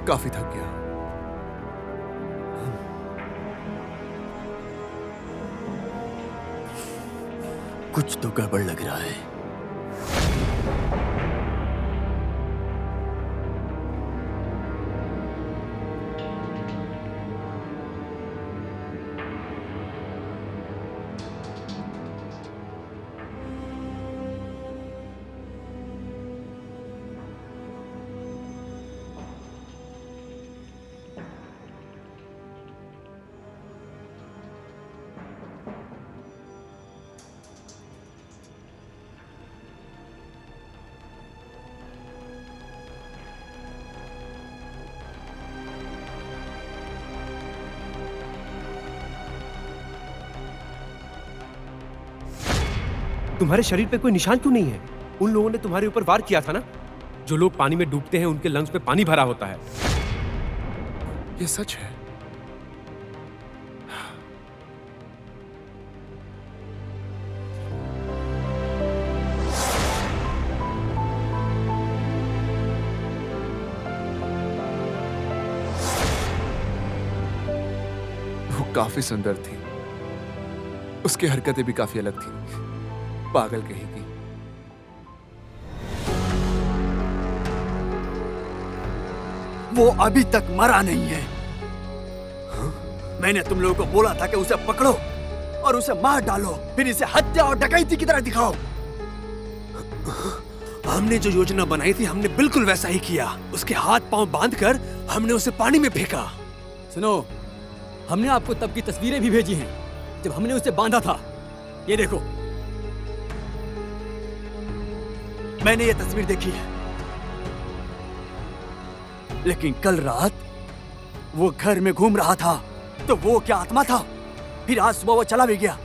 काफी थक गया। कुछ तो गड़बड़ लग रहा है। तुम्हारे शरीर पे कोई निशान क्यों नहीं है? उन लोगों ने तुम्हारे ऊपर वार किया था ना? जो लोग पानी में डूबते हैं उनके लंग्स में पानी भरा होता है। ये सच है। वो काफी सुंदर थी। उसकी हरकतें भी काफी अलग थी। पागल कहेगी। वो अभी तक मरा नहीं है। मैंने तुम लोगों को बोला था कि उसे पकड़ो और उसे मार डालो, फिर इसे हत्या और डकैती की तरह दिखाओ। हमने जो योजना बनाई थी हमने बिल्कुल वैसा ही किया। उसके हाथ पांव बांधकर हमने उसे पानी में फेंका। सुनो, हमने आपको तब की तस्वीरें भी भेजी हैं जब हमने उसे बांधा था। ये देखो, मैंने ये तस्वीर देखी है। लेकिन कल रात वो घर में घूम रहा था, तो वो क्या आत्मा था? फिर आज सुबह वो चला भी गया।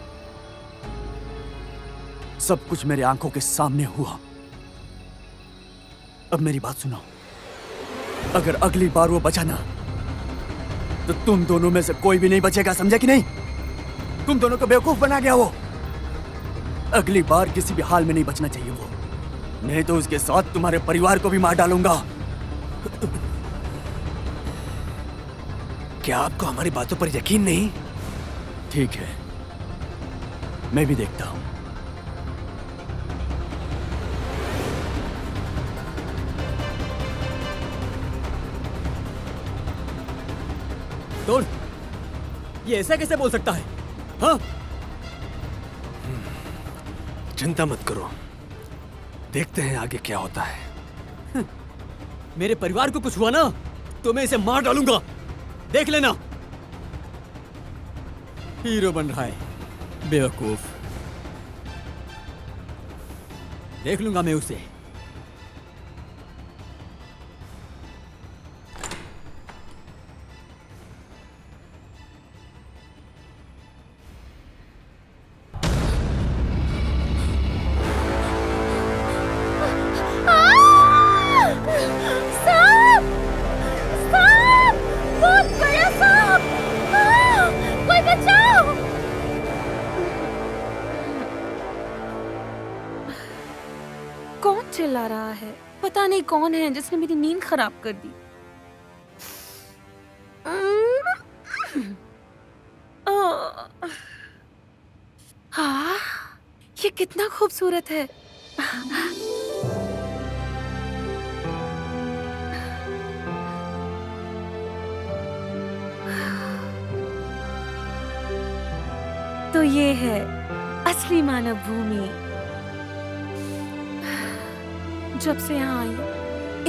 सब कुछ मेरे आंखों के सामने हुआ। अब मेरी बात सुनो, अगर अगली बार वो बचा ना, तो तुम दोनों में से कोई भी नहीं बचेगा, समझे कि नहीं? तुम दोनों को बेवकूफ बना गया वो। अगली बार किसी भी हाल में नहीं बचना चाहिए वो, नहीं तो उसके साथ तुम्हारे परिवार को भी मार डालूंगा। क्या आपको हमारी बातों पर यकीन नहीं? ठीक है, मैं भी देखता हूं। तो ये ऐसा कैसे बोल सकता है? हाँ? चिंता मत करो, देखते हैं आगे क्या होता है। मेरे परिवार को कुछ हुआ ना तो मैं इसे मार डालूंगा, देख लेना। हीरो बन रहा है, बेवकूफ। देख लूंगा मैं उसे। कौन चिल्ला रहा है? पता नहीं कौन है जिसने मेरी नींद खराब कर दी। हाँ, ये कितना खूबसूरत है। तो ये है असली मानव भूमि। जब से यहाँ आई,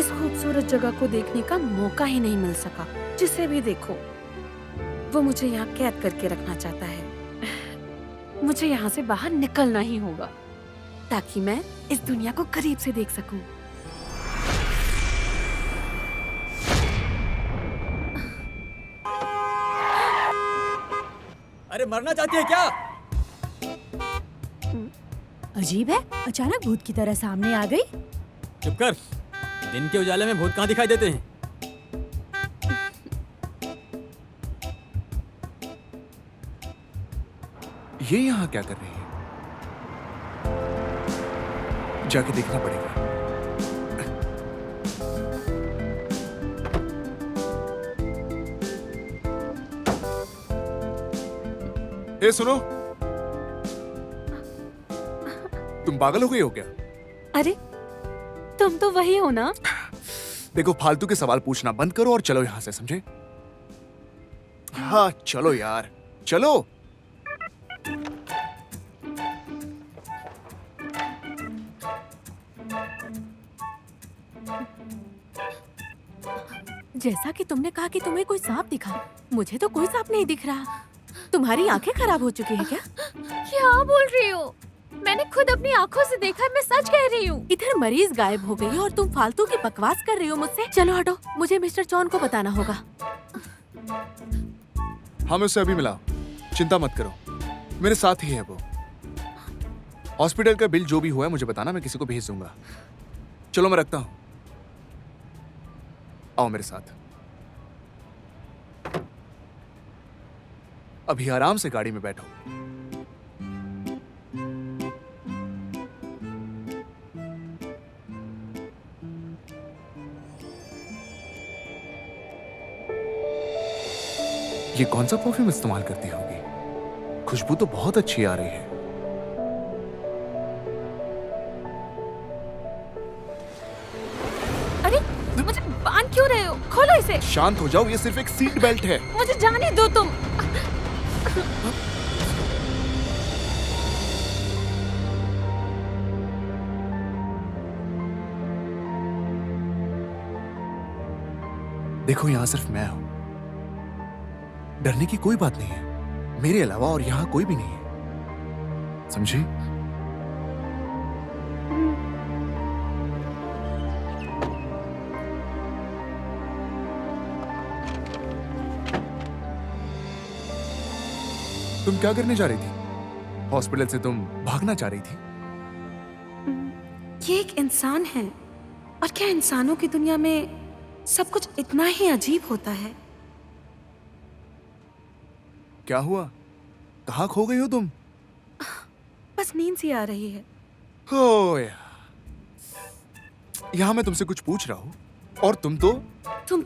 इस खूबसूरत जगह को देखने का मौका ही नहीं मिल सका। जिसे भी देखो, वो मुझे यहाँ कैद करके रखना चाहता है। मुझे यहाँ से बाहर निकलना ही होगा, ताकि मैं इस दुनिया को करीब से देख सकूं। अरे मरना चाहती है क्या? अजीब है, अचानक भूत की तरह सामने आ गई। चुप कर। दिन के उजाले में भूत कहाँ दिखाई देते हैं? ये यहाँ क्या कर रही है? जाके देखना पड़ेगा। ए सुनो, तुम पागल हो गई हो क्या? अरे, तुम तो वही हो ना? देखो, फालतू के सवाल पूछना बंद करो और चलो यहां से, समझे? हाँ चलो यार, चलो। जैसा कि तुमने कहा कि तुम्हें कोई सांप दिखा, मुझे तो कोई सांप नहीं दिख रहा। तुम्हारी आंखें खराब हो चुकी है क्या? क्या बोल रही हो? मैंने खुद अपनी आंखों से देखा है, मैं सच कह रही हूँ। इधर मरीज गायब हो गई और तुम फालतू की बकवास कर रही हो मुझसे। चलो हटो, मुझे मिस्टर चौन को बताना होगा। हाँ मैं उससे अभी मिला, चिंता मत करो, मेरे साथ ही है वो। हॉस्पिटल का बिल जो भी हुआ है मुझे बताना, मैं किसी को भेज दूंगा। चलो मैं रखता हूं, आओ मेरे साथ। अभी आराम से गाड़ी में बैठो। ये कौन सा परफ्यूम इस्तेमाल करती होगी? खुशबू तो बहुत अच्छी आ रही है। अरे, मुझे बांध क्यों रहे हो? खोलो इसे। शांत हो जाओ, ये सिर्फ एक सीट बेल्ट है। मुझे जाने दो तुम। देखो, यहां सिर्फ मैं हूं, डरने की कोई बात नहीं है। मेरे अलावा और यहां कोई भी नहीं है, समझी? तुम क्या करने जा रही थी? हॉस्पिटल से तुम भागना चाह रही थी? ये एक इंसान है, और क्या इंसानों की दुनिया में सब कुछ इतना ही अजीब होता है? क्या हुआ? कहाँ खो गई हो तुम? बस नींद सी आ रही है। हो यार, यहाँ मैं तुमसे कुछ पूछ रहा हूँ और तुम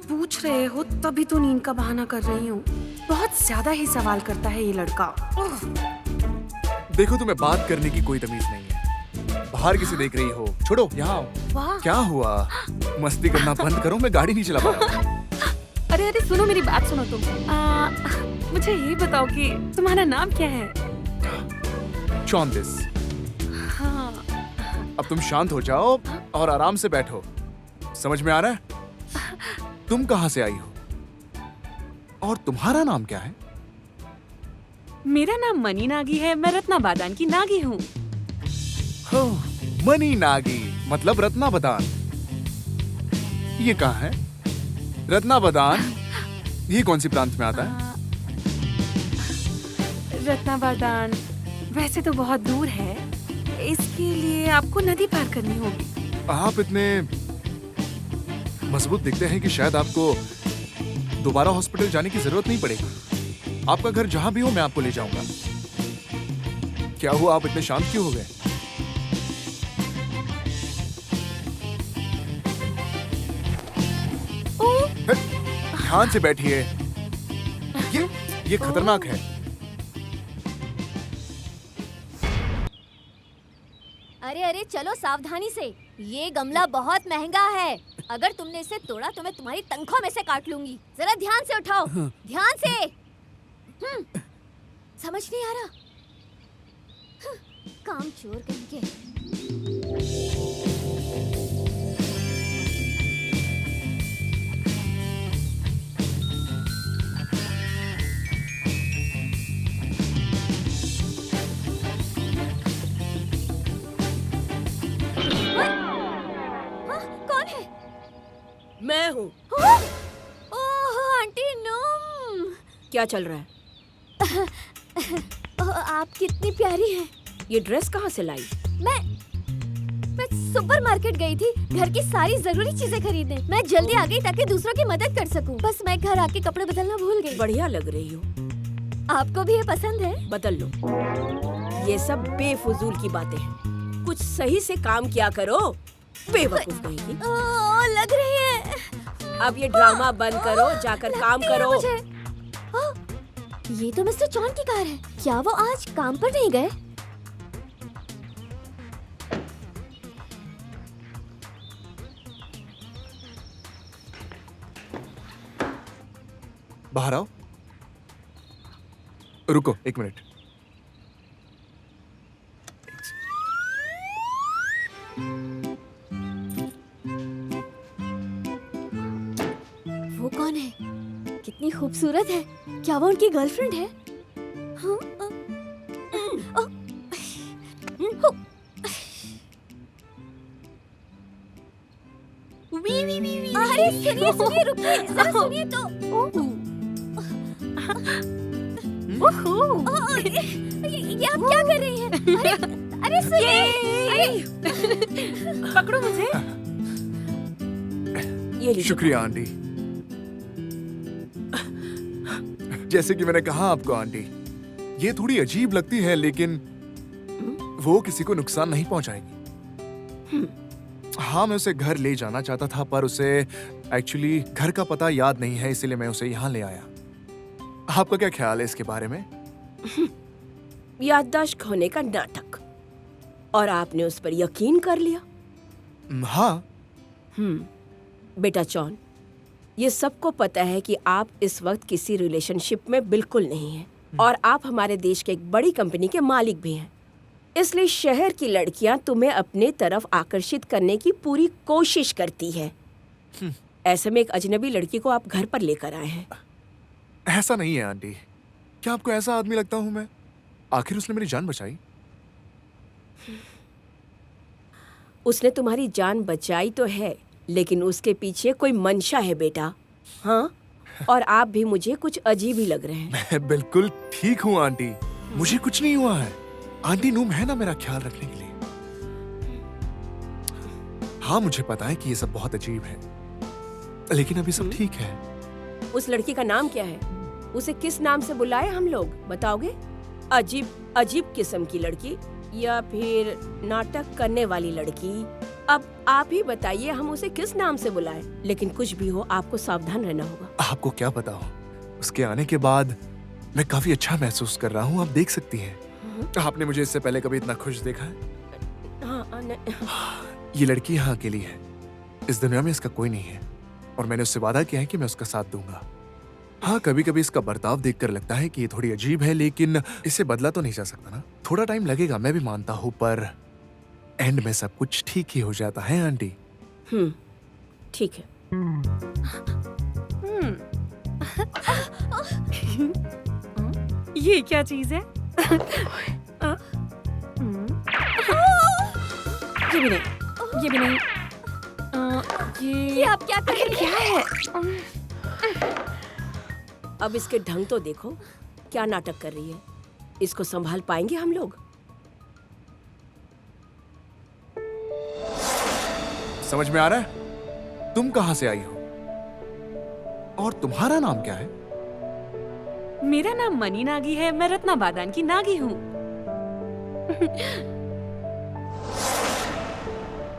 पूछ रहे हो तभी तो नींद का बहाना कर रही हूँ। बहुत ज्यादा ही सवाल करता है ये लड़का। देखो, तुम्हें बात करने की कोई तमीज नहीं है। बाहर किसे देख रही हो? छोड़ो, यहाँ आओ। वाह। क्या हुआ? मस्ती करना बंद करो, मैं गाड़ी नहीं चला पा रहा। अरे अरे सुनो, मेरी बात सुनो तुम। मुझे ये बताओ कि तुम्हारा नाम क्या है? चौंतीस। हाँ। अब तुम शांत हो जाओ और आराम से बैठो। समझ में आ रहा है? तुम कहाँ से आई हो और तुम्हारा नाम क्या है? मेरा नाम मनी नागी है, मैं रत्ना बादान की नागी हूँ। मनी नागी मतलब रत्ना बदान। ये कहाँ है? रत्ना बदान ये कौन सी प्रांत में आता है? रत्ना बादान वैसे तो बहुत दूर है, इसके लिए आपको नदी पार करनी होगी। आप इतने मजबूत दिखते हैं कि शायद आपको दोबारा हॉस्पिटल जाने की जरूरत नहीं पड़ेगी। आपका घर जहां भी हो मैं आपको ले जाऊंगा। क्या हुआ, आप इतने शांत क्यों हो गए? ध्यान से बैठिए। ये खतरनाक है। अरे अरे चलो सावधानी से, ये गमला बहुत महंगा है। अगर तुमने इसे तोड़ा तो मैं तुम्हारी तनख्वाह में से काट लूंगी। जरा ध्यान से उठाओ, ध्यान से। समझ नहीं आ रहा। काम चोर कहीं के। कौन है? मैं हूँ। ओह आंटी नूम, क्या चल रहा है? आप कितनी प्यारी हैं। ये ड्रेस कहाँ से लाई? मैं सुपरमार्केट गई थी घर की सारी जरूरी चीजें खरीदने। मैं जल्दी आ गई ताकि दूसरों की मदद कर सकूं। बस मैं घर आके कपड़े बदलना भूल गई। बढ़िया लग रही हो। आपको भी ये पसंद है? बदल लो। ये सब बेफुजूल की बातें हैं। कुछ सही से काम किया करो। बेवकूफ कहीं। लग रही है। अब ये ड्रामा बंद करो, जाकर काम करो। ये तो मिस्टर चॉन की कार है। क्या वो आज काम पर नहीं गए? बाहर आओ। रुको 1 मिनट। वो कौन है? कितनी खूबसूरत है। क्या वो उनकी गर्लफ्रेंड है? हाँ, अरे सुनिए सुनिए, रुकिए जरा सुनिए तो। ये आप क्या कर रही हैं? अरे अरे सुनिए। पकड़ो मुझे। ये लीजिए। शुक्रिया आंटी। जैसे कि मैंने कहा आपको आंटी, ये थोड़ी अजीब लगती है लेकिन वो किसी को नुकसान नहीं पहुंचाएगी। हाँ, मैं उसे घर ले जाना चाहता था पर उसे एक्चुअली घर का पता याद नहीं है, इसीलिए मैं उसे यहाँ ले आया। आपका क्या ख्याल है इसके बारे में? याददाश्त खोने का नाटक। और आपने उस पर यकीन कर लिया? हाँ। बेटा चॉन, ये सबको पता है कि आप इस वक्त किसी रिलेशनशिप में बिल्कुल नहीं हैं और आप हमारे देश के एक बड़ी कंपनी के मालिक भी हैं। इसलिए शहर की लड़कियां तुम्हें अपने तरफ आकर्षित करने की पूरी कोशिश करती है। ऐसे में एक अजनबी लड़की को आप घर पर लेकर आए हैं। ऐसा नहीं है आंटी। क्या आपको ऐसा आदमी लगता हूँ मैं? आखिर उसने मेरी जान बचाई। उसने तुम्हारी जान बचाई तो है, लेकिन उसके पीछे कोई मंशा है बेटा। हाँ, और आप भी मुझे कुछ अजीब ही लग रहे हैं। मैं बिल्कुल ठीक हूँ आंटी, मुझे कुछ नहीं हुआ है। आंटी नूम है ना मेरा ख्याल रखने के लिए। हाँ, मुझे पता है कि ये सब बहुत अजीब है, लेकिन अभी सब ठीक है। उस लड़की का नाम क्या है? उसे किस नाम से बुलाए हम लोग, बताओगे? अजीब अजीब किस्म की लड़की या फिर नाटक करने वाली लड़की? अब आप ही बताइए, हम उसे किस नाम से बुलाएं? लेकिन कुछ भी हो, आपको सावधान रहना होगा। आपको क्या पता हो, उसके आने के बाद मैं काफी अच्छा महसूस कर रहा हूँ। आप देख सकती हैं। आपने मुझे इससे पहले कभी इतना खुश देखा है? ये लड़की यहाँ अकेली है, इस दुनिया में इसका कोई नहीं है और मैंने उससे वादा किया है कि मैं उसका साथ दूंगा। हाँ, कभी कभी इसका बर्ताव देखकर लगता है कि ये थोड़ी अजीब है, लेकिन इसे बदला तो नहीं जा सकता ना। थोड़ा टाइम लगेगा, मैं भी मानता हूँ, पर एंड में सब कुछ ठीक ही हो जाता है आंटी। ठीक है। ये क्या चीज है? ये भी नहीं, ये भी नहीं। ये आप क्या कर रही हैं? अब इसके ढंग तो देखो, क्या नाटक कर रही है। इसको संभाल पाएंगे हम लोग? समझ में आ रहा है? तुम कहाँ से आई हो और तुम्हारा नाम क्या है? मेरा नाम मनी नागी है। मैं रत्ना बादान की नागी हूँ।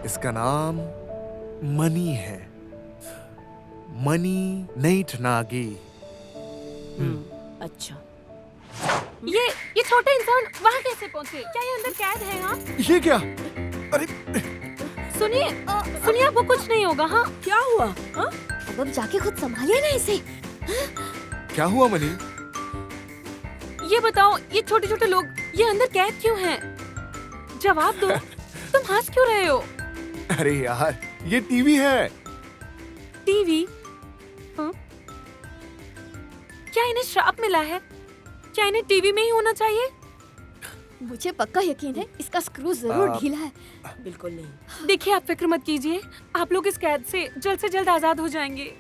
इसका नाम मनी है। मनी नहीं नागी। अच्छा। ये छोटे इंसान वहाँ कैसे पहुँचे? क्या ये अंदर कैद है? हाँ ये क्या? अरे सुनिए आपको कुछ नहीं होगा। हाँ क्या हुआ? हाँ अब जाके खुद संभालिए ना इसे। क्या हुआ मनी? ये बताओ, ये छोटे छोटे लोग ये अंदर कैद क्यों हैं? जवाब दो। तुम हंस क्यों रहे हो? अरे यार ये टीवी है। टीवी? हाँ? क्या इन्हें श्राप मिला है? क्या इन्हें टीवी में ही होना चाहिए? मुझे पक्का यकीन है इसका स्क्रू जरूर ढीला है। बिल्कुल नहीं। देखिए आप फिक्र मत कीजिए, आप लोग इस कैद से जल्द आजाद हो जाएंगे।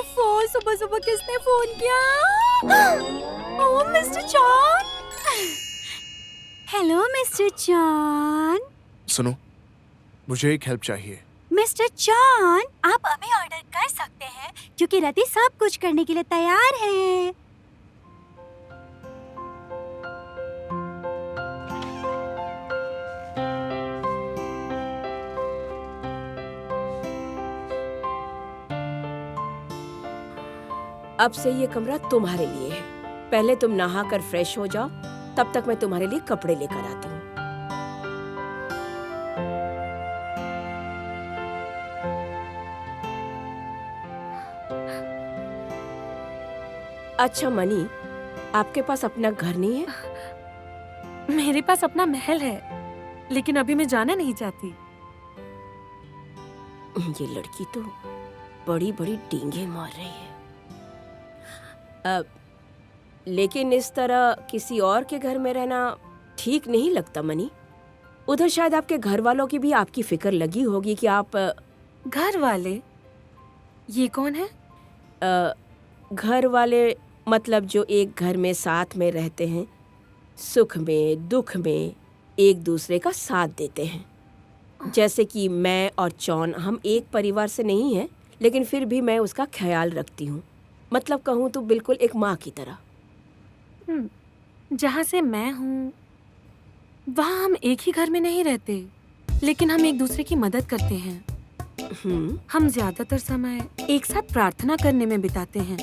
फोन सुबह सुबह किसने फोन किया? Oh mister John. Hello mister John. सुनो, मुझे एक हेल्प चाहिए। मिस्टर जॉन, आप अभी ऑर्डर कर सकते हैं क्योंकि रति सब कुछ करने के लिए तैयार है। अब से ये कमरा तुम्हारे लिए है। पहले तुम नहा कर फ्रेश हो जाओ, तब तक मैं तुम्हारे लिए कपड़े लेकर आती हूँ। अच्छा मनी, आपके पास अपना घर नहीं है? मेरे पास अपना महल है, लेकिन अभी मैं जाना नहीं चाहती। ये लड़की तो बड़ी बड़ी डींगे मार रही है। लेकिन इस तरह किसी और के घर में रहना ठीक नहीं लगता मनी। उधर शायद आपके घर वालों की भी आपकी फिक्र लगी होगी कि आप घर वाले? ये कौन है? घर वाले मतलब जो एक घर में साथ में रहते हैं, सुख में दुख में एक दूसरे का साथ देते हैं। जैसे कि मैं और जॉन, हम एक परिवार से नहीं हैं, लेकिन फिर भी मैं उसका ख्याल रखती हूँ। मतलब कहूँ तो बिल्कुल एक माँ की तरह। जहाँ से मैं हूँ वहाँ हम एक ही घर में नहीं रहते, लेकिन हम एक दूसरे की मदद करते हैं। हम ज्यादातर समय एक साथ प्रार्थना करने में बिताते हैं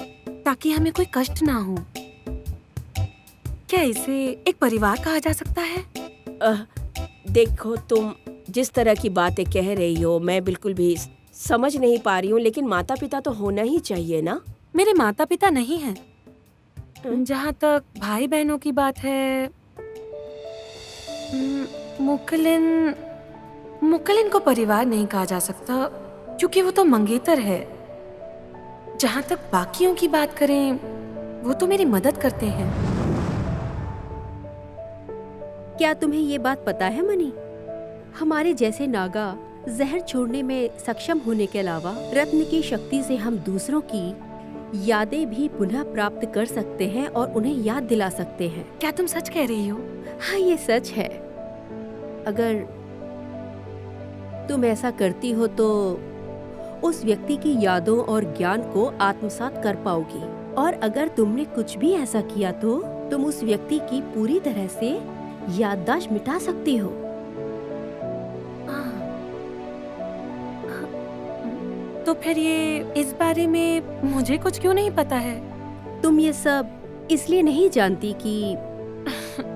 ताकि हमें कोई कष्ट ना हो। क्या इसे एक परिवार कहा जा सकता है? देखो, तुम जिस तरह की बातें कह रही हो मैं बिल्कुल भी समझ नहीं पा रही हूँ, लेकिन माता पिता तो होना ही चाहिए ना। मेरे माता पिता नहीं हैं। जहाँ तक भाई बहनों की बात है, मुकलिन को परिवार नहीं कहा जा सकता क्योंकि वो तो मंगेतर है। जहाँ तक बाकियों की बात करें, वो तो मेरी मदद करते हैं। क्या तुम्हें ये बात पता है मनी? हमारे जैसे नागा जहर छोड़ने में सक्षम होने के अलावा रत्न की शक्ति से हम दूसरों की यादें भी पुनः प्राप्त कर सकते हैं और उन्हें याद दिला सकते हैं। क्या तुम सच कह रही हो? हाँ, ये सच है। अगर तुम ऐसा करती हो तो उस व्यक्ति की यादों और ज्ञान को आत्मसात कर पाओगी, और अगर तुमने कुछ भी ऐसा किया तो तुम उस व्यक्ति की पूरी तरह से याददाश्त मिटा सकती हो। तो फिर ये इस बारे में मुझे कुछ क्यों नहीं पता है? तुम ये सब इसलिए नहीं जानती कि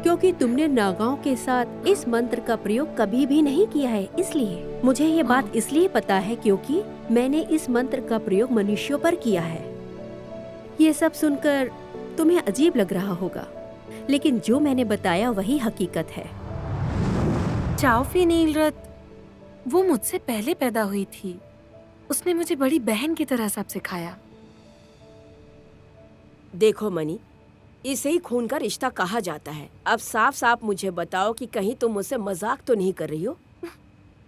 क्योंकि तुमने नागाओं के साथ इस मंत्र का प्रयोग कभी भी नहीं किया है। इसलिए मुझे ये बात इसलिए पता है क्योंकि मैंने इस मंत्र का प्रयोग मनुष्यों पर किया है। ये सब सुनकर तुम्हें अजीब लग रहा होगा, लेकिन जो मैंने बताया वही हकीकत है। चाओफी नीलरत, वो मुझसे पहले पैदा हुई थी। उसने मुझे बड़ी बहन की तरह सब सिखाया। देखो मनी, इसे ही खून का रिश्ता कहा जाता है। अब साफ साफ मुझे बताओ कि कहीं तुम मुझसे मजाक तो नहीं कर रही हो?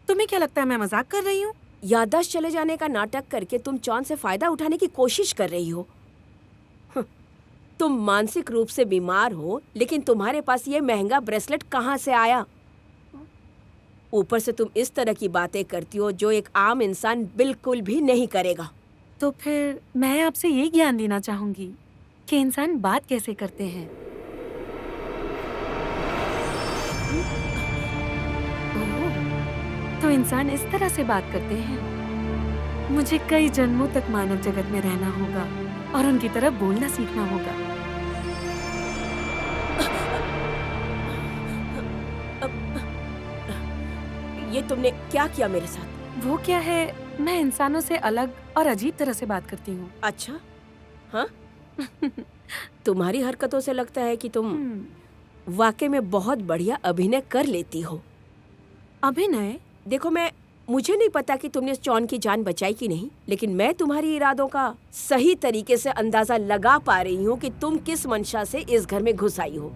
तुम्हें क्या लगता है मैं मजाक कर रही हूँ? याददाश्त चले जाने का नाटक करके तुम जॉन से फायदा उठाने की कोशिश कर रही हो। तुम मानसिक रूप से बीमार हो, लेकिन तुम्हारे पास ये महंगा ब्रेसलेट कहाँ से आया? ऊपर से तुम इस तरह की बातें करती हो जो एक आम इंसान बिल्कुल भी नहीं करेगा। तो फिर मैं आपसे ये ज्ञान देना चाहूंगी कि इंसान बात कैसे करते हैं। तो इंसान इस तरह से बात करते हैं। मुझे कई जन्मों तक मानव जगत में रहना होगा और उनकी तरह बोलना सीखना होगा। ये तुमने क्या किया मेरे साथ? वो क्या है, मैं इंसानों से अलग और अजीब तरह से बात करती हूँ। अच्छा, हाँ? तुम्हारी हरकतों से लगता है कि तुम वाकई में बहुत बढ़िया अभिनय कर लेती हो। अभिनय? देखो, मुझे नहीं पता कि तुमने जॉन की जान बचाई कि नहीं, लेकिन मैं तुम्हारी इरादों का सही तरीके से अंदाजा लगा पा रही हूँ कि तुम किस मंशा से इस घर में घुस आई हो।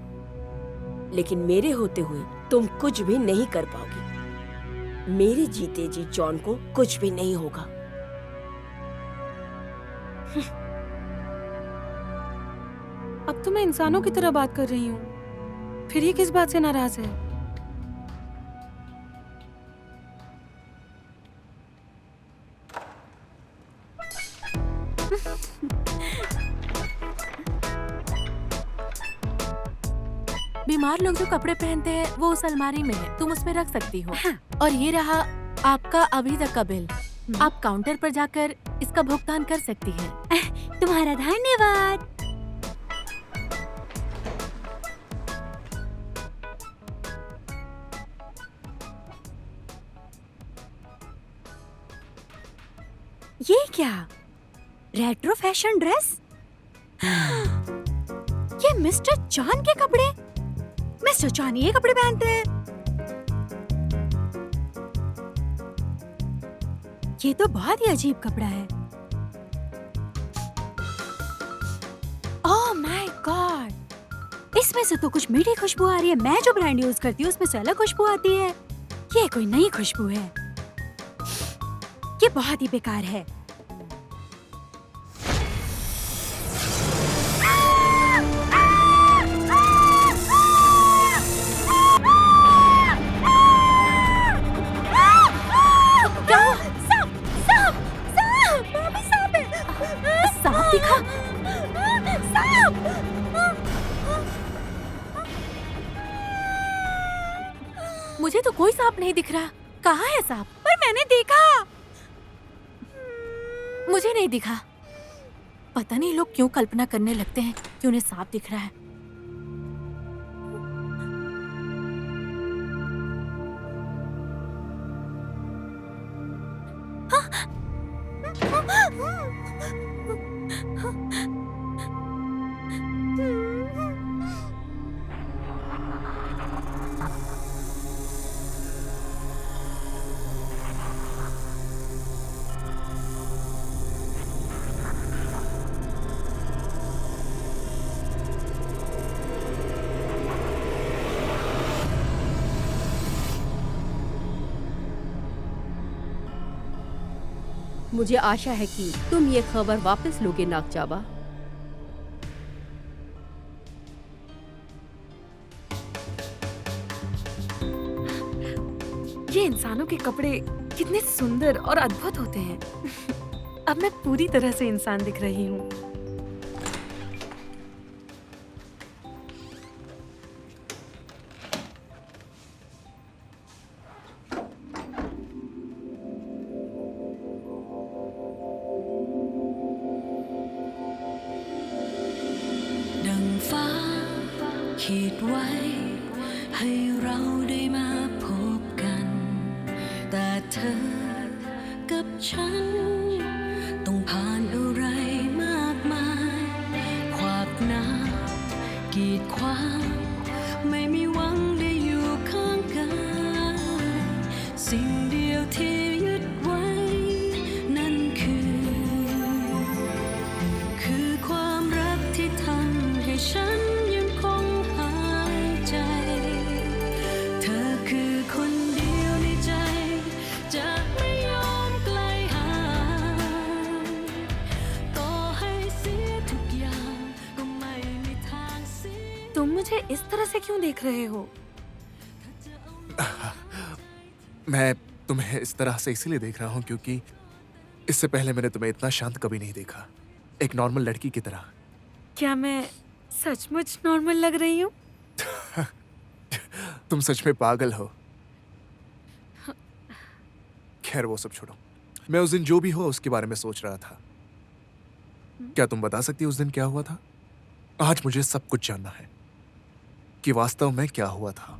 लेकिन मेरे होते हुए तुम कुछ भी नहीं कर पाओगी। मेरे जीते जी जॉन को कुछ भी नहीं होगा। अब तो मैं इंसानों की तरह बात कर रही हूँ, फिर ये किस बात से नाराज है? बीमार लोग जो कपड़े पहनते हैं वो उस अलमारी में है, तुम उसमें रख सकती हो। हाँ। और ये रहा आपका अभी तक का बिल। आप काउंटर पर जाकर इसका भुगतान कर सकती हैं। तुम्हारा धन्यवाद। ये क्या? Retro fashion dress? ये मिस्टर चान के कपड़े? मिस्टर चान ये कपड़े पहनते हैं? ये तो बहुत ही अजीब कपड़ा है। ओह माय गॉड, इसमें से तो कुछ मीठी खुशबू आ रही है। मैं जो ब्रांड यूज करती हूँ उसमें से अलग खुशबू आती है। ये कोई नई खुशबू है। ये बहुत ही बेकार है। मुझे तो कोई सांप नहीं दिख रहा। कहाँ है सांप? पर मैंने देखा। मुझे नहीं दिखा। पता नहीं लोग क्यों कल्पना करने लगते हैं कि उन्हें सांप दिख रहा है। मुझे आशा है कि तुम ये खबर वापस लोगे नागचाबा। ये इंसानों के कपड़े कितने सुंदर और अद्भुत होते हैं। अब मैं पूरी तरह से इंसान दिख रही हूँ।ขีดไว้ให้เราได้มาพบกันแต่เธอกับฉันต้องผ่านอะไรมากมายขวากน้ำกีดขวางไม่มีหวังได้อยู่ข้างกันสิ่งเดียวที่ยึดไว้นั่นคือความรักที่ทำให้ฉันतुम मुझे इस तरह से क्यों देख रहे हो? मैं तुम्हें इस तरह से इसीलिए देख रहा हूँ क्योंकि इससे पहले मैंने तुम्हें इतना शांत कभी नहीं देखा, एक नॉर्मल लड़की की तरह। क्या मैं सचमुच नॉर्मल लग रही हूँ? तुम सच में पागल हो। खैर वो सब छोड़ो। मैं उस दिन जो भी हुआ उसके बारे में सोच रहा था। क्या तुम बता सकती हो उस दिन क्या हुआ था? आज मुझे सब कुछ जानना है कि वास्तव में क्या हुआ था।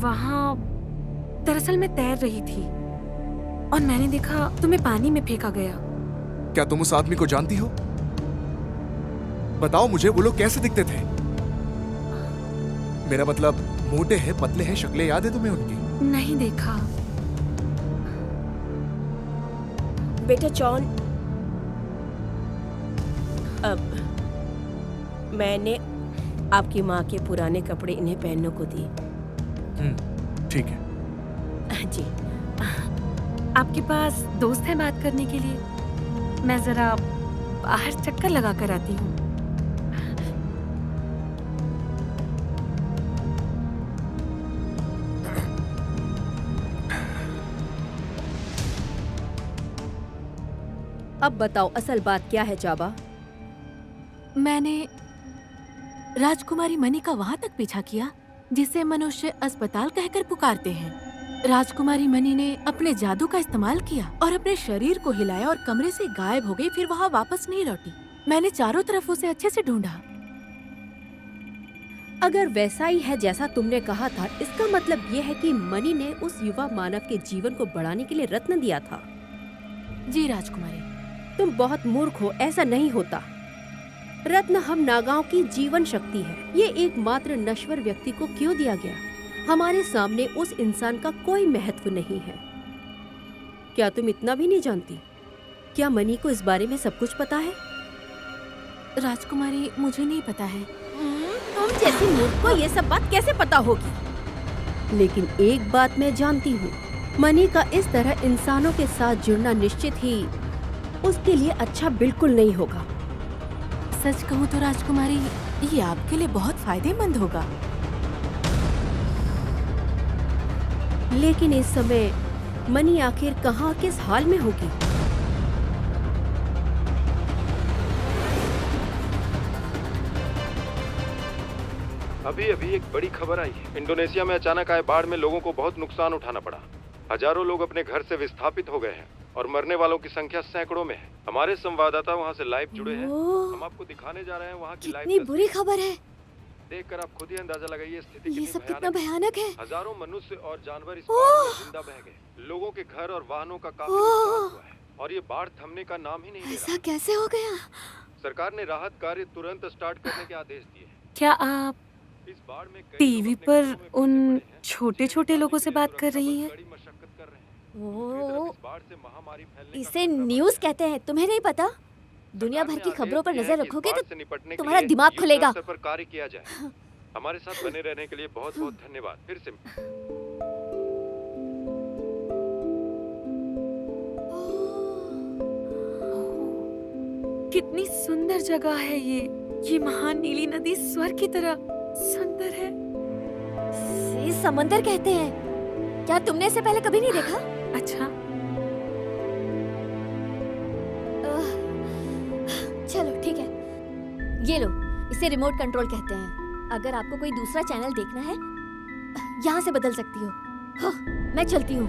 वहाँ दरअसल मैं तैर रही थी और मैंने देखा तुम्हें पानी में फेंका गया। क्या तुम उस आदमी को जानती हो? बताओ मुझे, वो लोग कैसे दिखते थे? मेरा मतलब मोटे हैं, पतले हैं, शक्लें याद है तुम्हें उनकी? नहीं देखा। बेटा जॉन, अब मैंने आपकी माँ के पुराने कपड़े इन्हें पहनने को दिए। ठीक है। जी। आपके पास दोस्त है बात करने के लिए? मैं जरा बाहर चक्कर लगा कर आती हूँ। अब बताओ असल बात क्या है जाबा? मैंने राजकुमारी मनी का वहां तक पीछा किया जिसे मनुष्य अस्पताल कहकर पुकारते हैं। राजकुमारी मनी ने अपने जादू का इस्तेमाल किया और अपने शरीर को हिलाया और कमरे से गायब हो गई, फिर वहां वापस नहीं लौटी। मैंने चारों तरफ उसे अच्छे से ढूंढा। अगर वैसा ही है जैसा तुमने कहा था, इसका मतलब ये है कि मनी ने उस युवा मानव के जीवन को बढ़ाने के लिए रत्न दिया था। जी राजकुमारी। तुम बहुत मूर्ख हो, ऐसा नहीं होता। रत्न हम नागाओं की जीवन शक्ति है। ये एकमात्र नश्वर व्यक्ति को क्यों दिया गया? हमारे सामने उस इंसान का कोई महत्व नहीं है। क्या तुम इतना भी नहीं जानती? क्या मनी को इस बारे में सब कुछ पता है? राजकुमारी, मुझे नहीं पता है। तुम जैसी मूर्ख को ये सब बात कैसे पता होगी? लेकिन एक बात मैं जानती हूँ, मनी का इस तरह इंसानों के साथ जुड़ना निश्चित ही उसके लिए अच्छा बिल्कुल नहीं होगा। सच कहूँ तो राजकुमारी, ये आपके लिए बहुत फायदेमंद होगा। लेकिन इस समय मनी आखिर कहाँ, किस हाल में होगी? अभी अभी एक बड़ी खबर आई है। इंडोनेशिया में अचानक आए बाढ़ में लोगों को बहुत नुकसान उठाना पड़ा। हजारों लोग अपने घर से विस्थापित हो गए हैं और मरने वालों की संख्या सैकड़ों में है। हमारे संवाददाता वहाँ से लाइव जुड़े हैं। हम आपको दिखाने जा रहे हैं वहाँ की लाइव। कितनी बुरी खबर है। देखकर आप खुद ही अंदाजा लगाइए स्थिति ये सब कितना भयानक है। हजारों मनुष्य और जानवर इस बाढ़ में जिंदा बह गए। लोगों के घर और वाहनों का काफी नुकसान हुआ है और ये बाढ़ थमने का नाम ही नहीं ले रहा। ऐसा कैसे हो गया? सरकार ने राहत कार्य तुरंत स्टार्ट करने के आदेश दिए। क्या आप टीवी पर उन छोटे छोटे लोगों से बात कर रही हैं? इसे न्यूज़ कहते हैं, तुम्हें नहीं पता? दुनिया भर की खबरों पर नजर रखोगे तो तुम्हारा दिमाग खुलेगा। पर कार्य किया जाए। हमारे साथ बने रहने के लिए बहुत बहुत धन्यवाद। फिर से कितनी सुंदर जगह है ये महान नीली नदी स्वर्ग की तरह सुंदर है। इसे समंदर कहते हैं। क्या तुमने इसे पहले कभी नहीं देखा? अच्छा, चलो ठीक है, ये लो, इसे रिमोट कंट्रोल कहते हैं। अगर आपको कोई दूसरा चैनल देखना है, यहाँ से बदल सकती हो। हाँ, मैं चलती हूँ।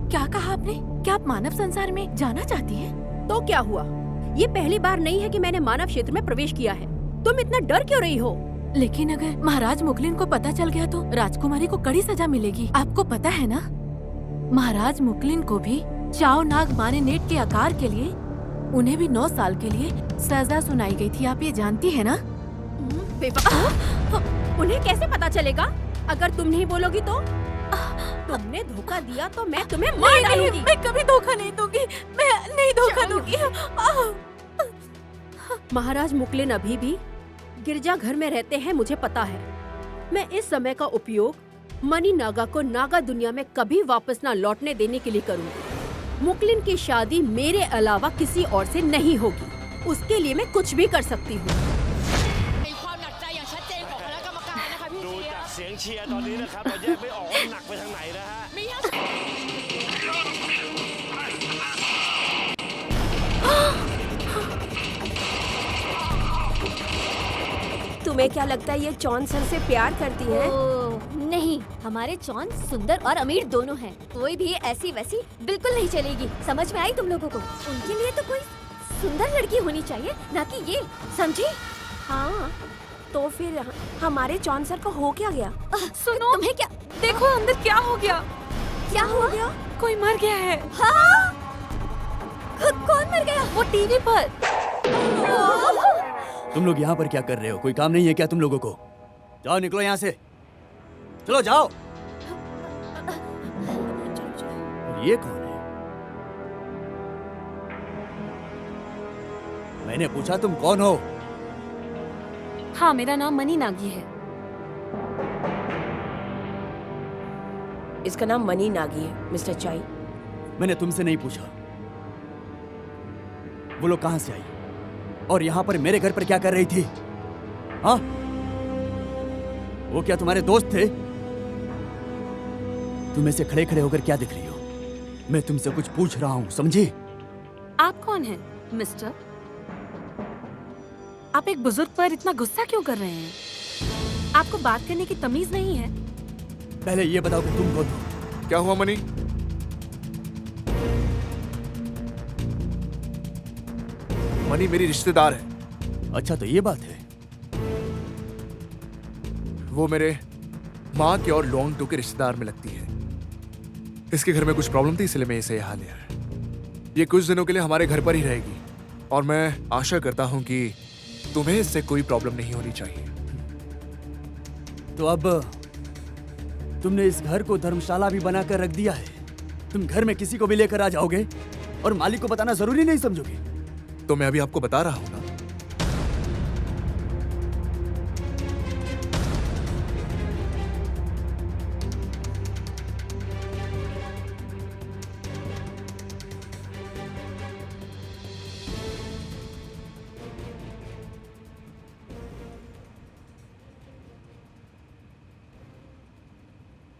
क्या कहा आपने? क्या आप मानव संसार में जाना चाहती हैं? तो क्या हुआ? ये पहली बार नहीं है कि मैंने मानव क्षेत्र में प्रवेश किया है। तुम इतना डर क्यों रही हो? लेकिन अगर महाराज मुकलिन को पता चल गया तो राजकुमारी को कड़ी सजा मिलेगी। आपको पता है ना, महाराज मुकलिन को भी चाओ नाग मारिनेट के आकार के लिए, उन्हें भी 9 साल के लिए सजा सुनाई गई थी। आप ये जानती है ना? उन्हें कैसे पता चलेगा? अगर तुम नहीं बोलोगी तो? तुमने धोखा दिया तो मैं तुम्हें मार डालूंगी। मैं कभी धोखा नहीं दूंगी। मैं नहीं धोखा दूंगी। महाराज मुकलिन अभी भी गिरजाघर में रहते हैं, मुझे पता है। मैं इस समय का उपयोग मनी नागा को नागा दुनिया में कभी वापस ना लौटने देने के लिए करूंगी। मुकलिन की शादी मेरे अलावा किसी और से नहीं होगी। उसके लिए मैं कुछ भी कर सकती हूँ। ดูจากเสียงเชียร์ตอนนี้นะครับเราแยกไม่ออกว่าหนักไปทางไหนนะฮะ तुम्हें क्या लगता है ये चौन सर से प्यार करती है? नहीं, हमारे चौन सुंदर और अमीर दोनों हैं। कोई भी ऐसी वैसी बिल्कुल नहीं चलेगी। समझ में आई तुम लोगों को? उनके लिए तो कोई सुंदर लड़की होनी चाहिए, ना कि ये, समझी? हाँ, तो फिर हमारे चौन सर को हो क्या गया? सुनो, तुम्हें क्या? देखो अंदर क्या हो गया? क्या हो गया? कोई मर गया है। हाँ? कौन मर गया? वो टीवी पर। तुम लोग यहाँ पर क्या कर रहे हो? कोई काम नहीं है क्या तुम लोगों को? जाओ, निकलो यहाँ से। चलो जाओ। और ये कौन है? मैंने पूछा तुम कौन हो? हाँ, मेरा नाम मनी नागी है। इसका नाम मनी नागी है, मिस्टर चाई। मैंने तुमसे नहीं पूछा। वो लोग कहां से आई और यहाँ पर मेरे घर पर क्या कर रही थी? हाँ, वो क्या तुम्हारे दोस्त थे? तुम ऐसे खड़े खड़े होकर क्या दिख रही हो? मैं तुमसे कुछ पूछ रहा हूँ, समझी? आप कौन हैं, मिस्टर? आप एक बुजुर्ग पर इतना गुस्सा क्यों कर रहे हैं? आपको बात करने की तमीज नहीं है? पहले ये बताओ कि तुम कौन हो? क्या हुआ मनी? मनी मेरी रिश्तेदार है। अच्छा, तो ये बात है। वो मेरे माँ के और लॉन्ग टू के रिश्तेदार में लगती है। इसके घर में कुछ प्रॉब्लम थी, इसलिए मैं इसे यहाँ लिया है। ये कुछ दिनों के लिए हमारे घर पर ही रहेगी और मैं आशा करता हूँ कि तुम्हें इससे कोई प्रॉब्लम नहीं होनी चाहिए। तो अब तुमने इस घर को धर्मशाला भी बनाकर रख दिया है। तुम घर में किसी को भी लेकर आ जाओगे और मालिक को बताना जरूरी नहीं समझोगे? तो मैं अभी आपको बता रहा हूं ना।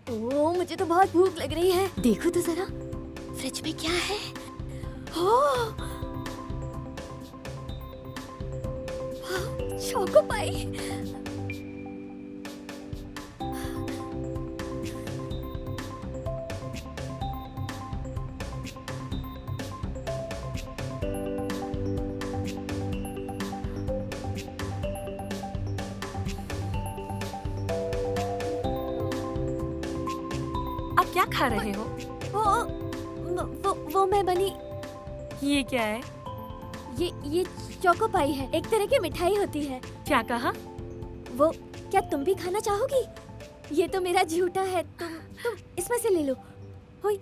ओह, मुझे तो बहुत भूख लग रही है। देखो तो जरा, फ्रिज में क्या है? चोको पाई। आप क्या खा रहे हो? वो मैं बनी। ये क्या है? ये चोको पाई है, एक तरह की मिठाई होती है। क्या कहा? वो क्या तुम भी खाना चाहोगी? ये तो मेरा झूठा है, तुम इसमें से ले लो। होई।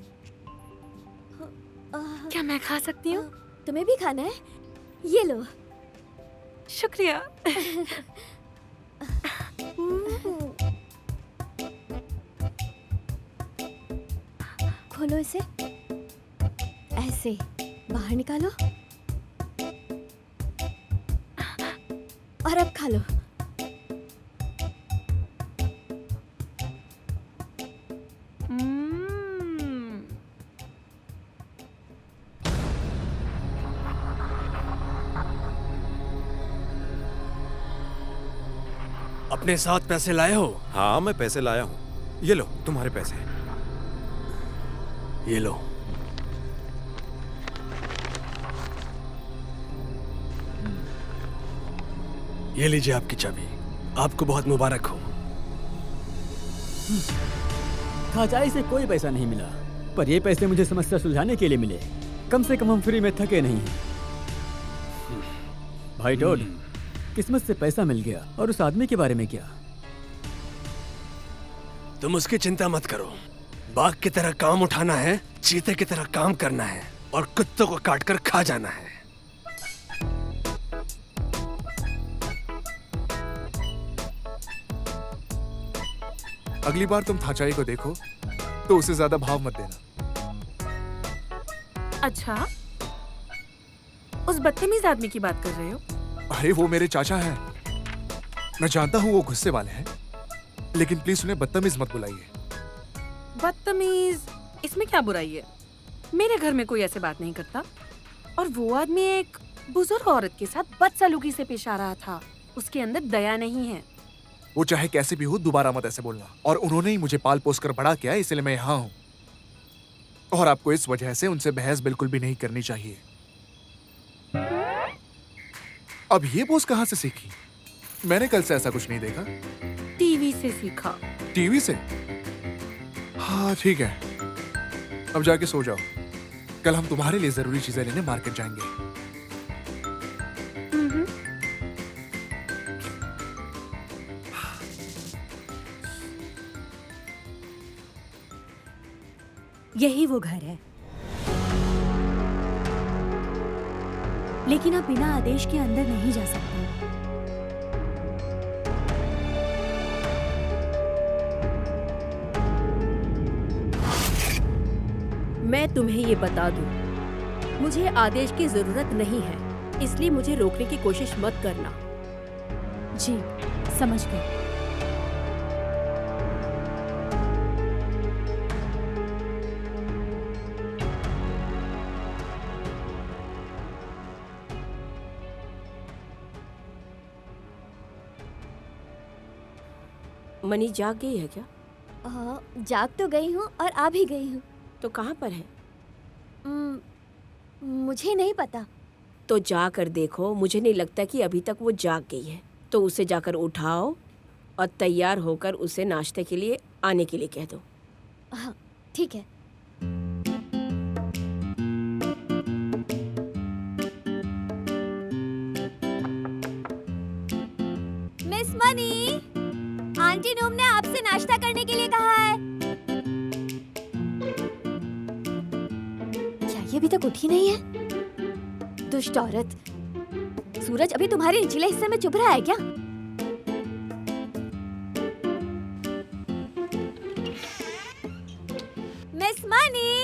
क्या मैं खा सकती हूँ? तुम्हें भी खाना है? ये लो। शुक्रिया। खोलो इसे, ऐसे बाहर निकालो और अब खा लो। अपने साथ पैसे लाए हो? हाँ, मैं पैसे लाया हूँ। ये लो तुम्हारे पैसे। ये लो। ये लीजिए आपकी चाबी। आपको बहुत मुबारक हो। खाचाई से कोई पैसा नहीं मिला, पर ये पैसे मुझे समस्या सुलझाने के लिए मिले। कम से कम हम फ्री में थके नहीं हैं। भाई टोड, किस्मत से पैसा मिल गया। और उस आदमी के बारे में क्या? तुम उसकी चिंता मत करो। बाघ की तरह काम उठाना है, चीते की तरह काम करना है और कुत्तों को काटकर खा जाना है। अगली बार तुम थाचाई को देखो तो उसे ज्यादा भाव मत देना। अच्छा, उस बदतमीज आदमी की बात कर रहे हो? अरे वो मेरे चाचा हैं। मैं जानता हूँ वो गुस्से वाले हैं, लेकिन प्लीज उन्हें बदतमीज मत बुलाइए। बदतमीज, इसमें क्या बुराई है? मेरे घर में कोई ऐसे बात नहीं करता। और वो आदमी एक बुजुर्ग औरत के साथ बदसलूकी से पेश आ रहा था। उसके अंदर दया नहीं है। वो चाहे कैसे भी हो, दोबारा मत ऐसे बोलना। और उन्होंने ही मुझे पाल पोस कर बड़ा किया, इसलिए मैं यहाँ हूँ। और आपको इस वजह से उनसे बहस बिल्कुल भी नहीं करनी चाहिए। अब ये पोज कहाँ से सीखी? मैंने कल से ऐसा कुछ नहीं देखा। टीवी से सीखा। टीवी से? हाँ ठीक है, अब जाके सो जाओ। कल हम तुम्हारे लिए जरूरी चीजें लेने मार्केट जाएंगे। यही वो घर है, लेकिन आप बिना आदेश के अंदर नहीं जा सकते। मैं तुम्हें ये बता दूं, मुझे आदेश की जरूरत नहीं है, इसलिए मुझे रोकने की कोशिश मत करना। जी, समझ गए। मनी जाग गई है क्या? जाग तो गई हूँ और आ भी गई हूँ। तो कहाँ पर है? मुझे नहीं पता। तो जाकर देखो, मुझे नहीं लगता कि अभी तक वो जाग गई है। तो उसे जाकर उठाओ और तैयार होकर उसे नाश्ते के लिए आने के लिए कह दो। हाँ ठीक है। मिस मनी, आंटी नूम ने आपसे नाश्ता करने के लिए कहा है। क्या ये अभी तक उठी नहीं है? दुष्ट औरत। सूरज अभी तुम्हारे निचले हिस्से में चुभ रहा है क्या? Miss money,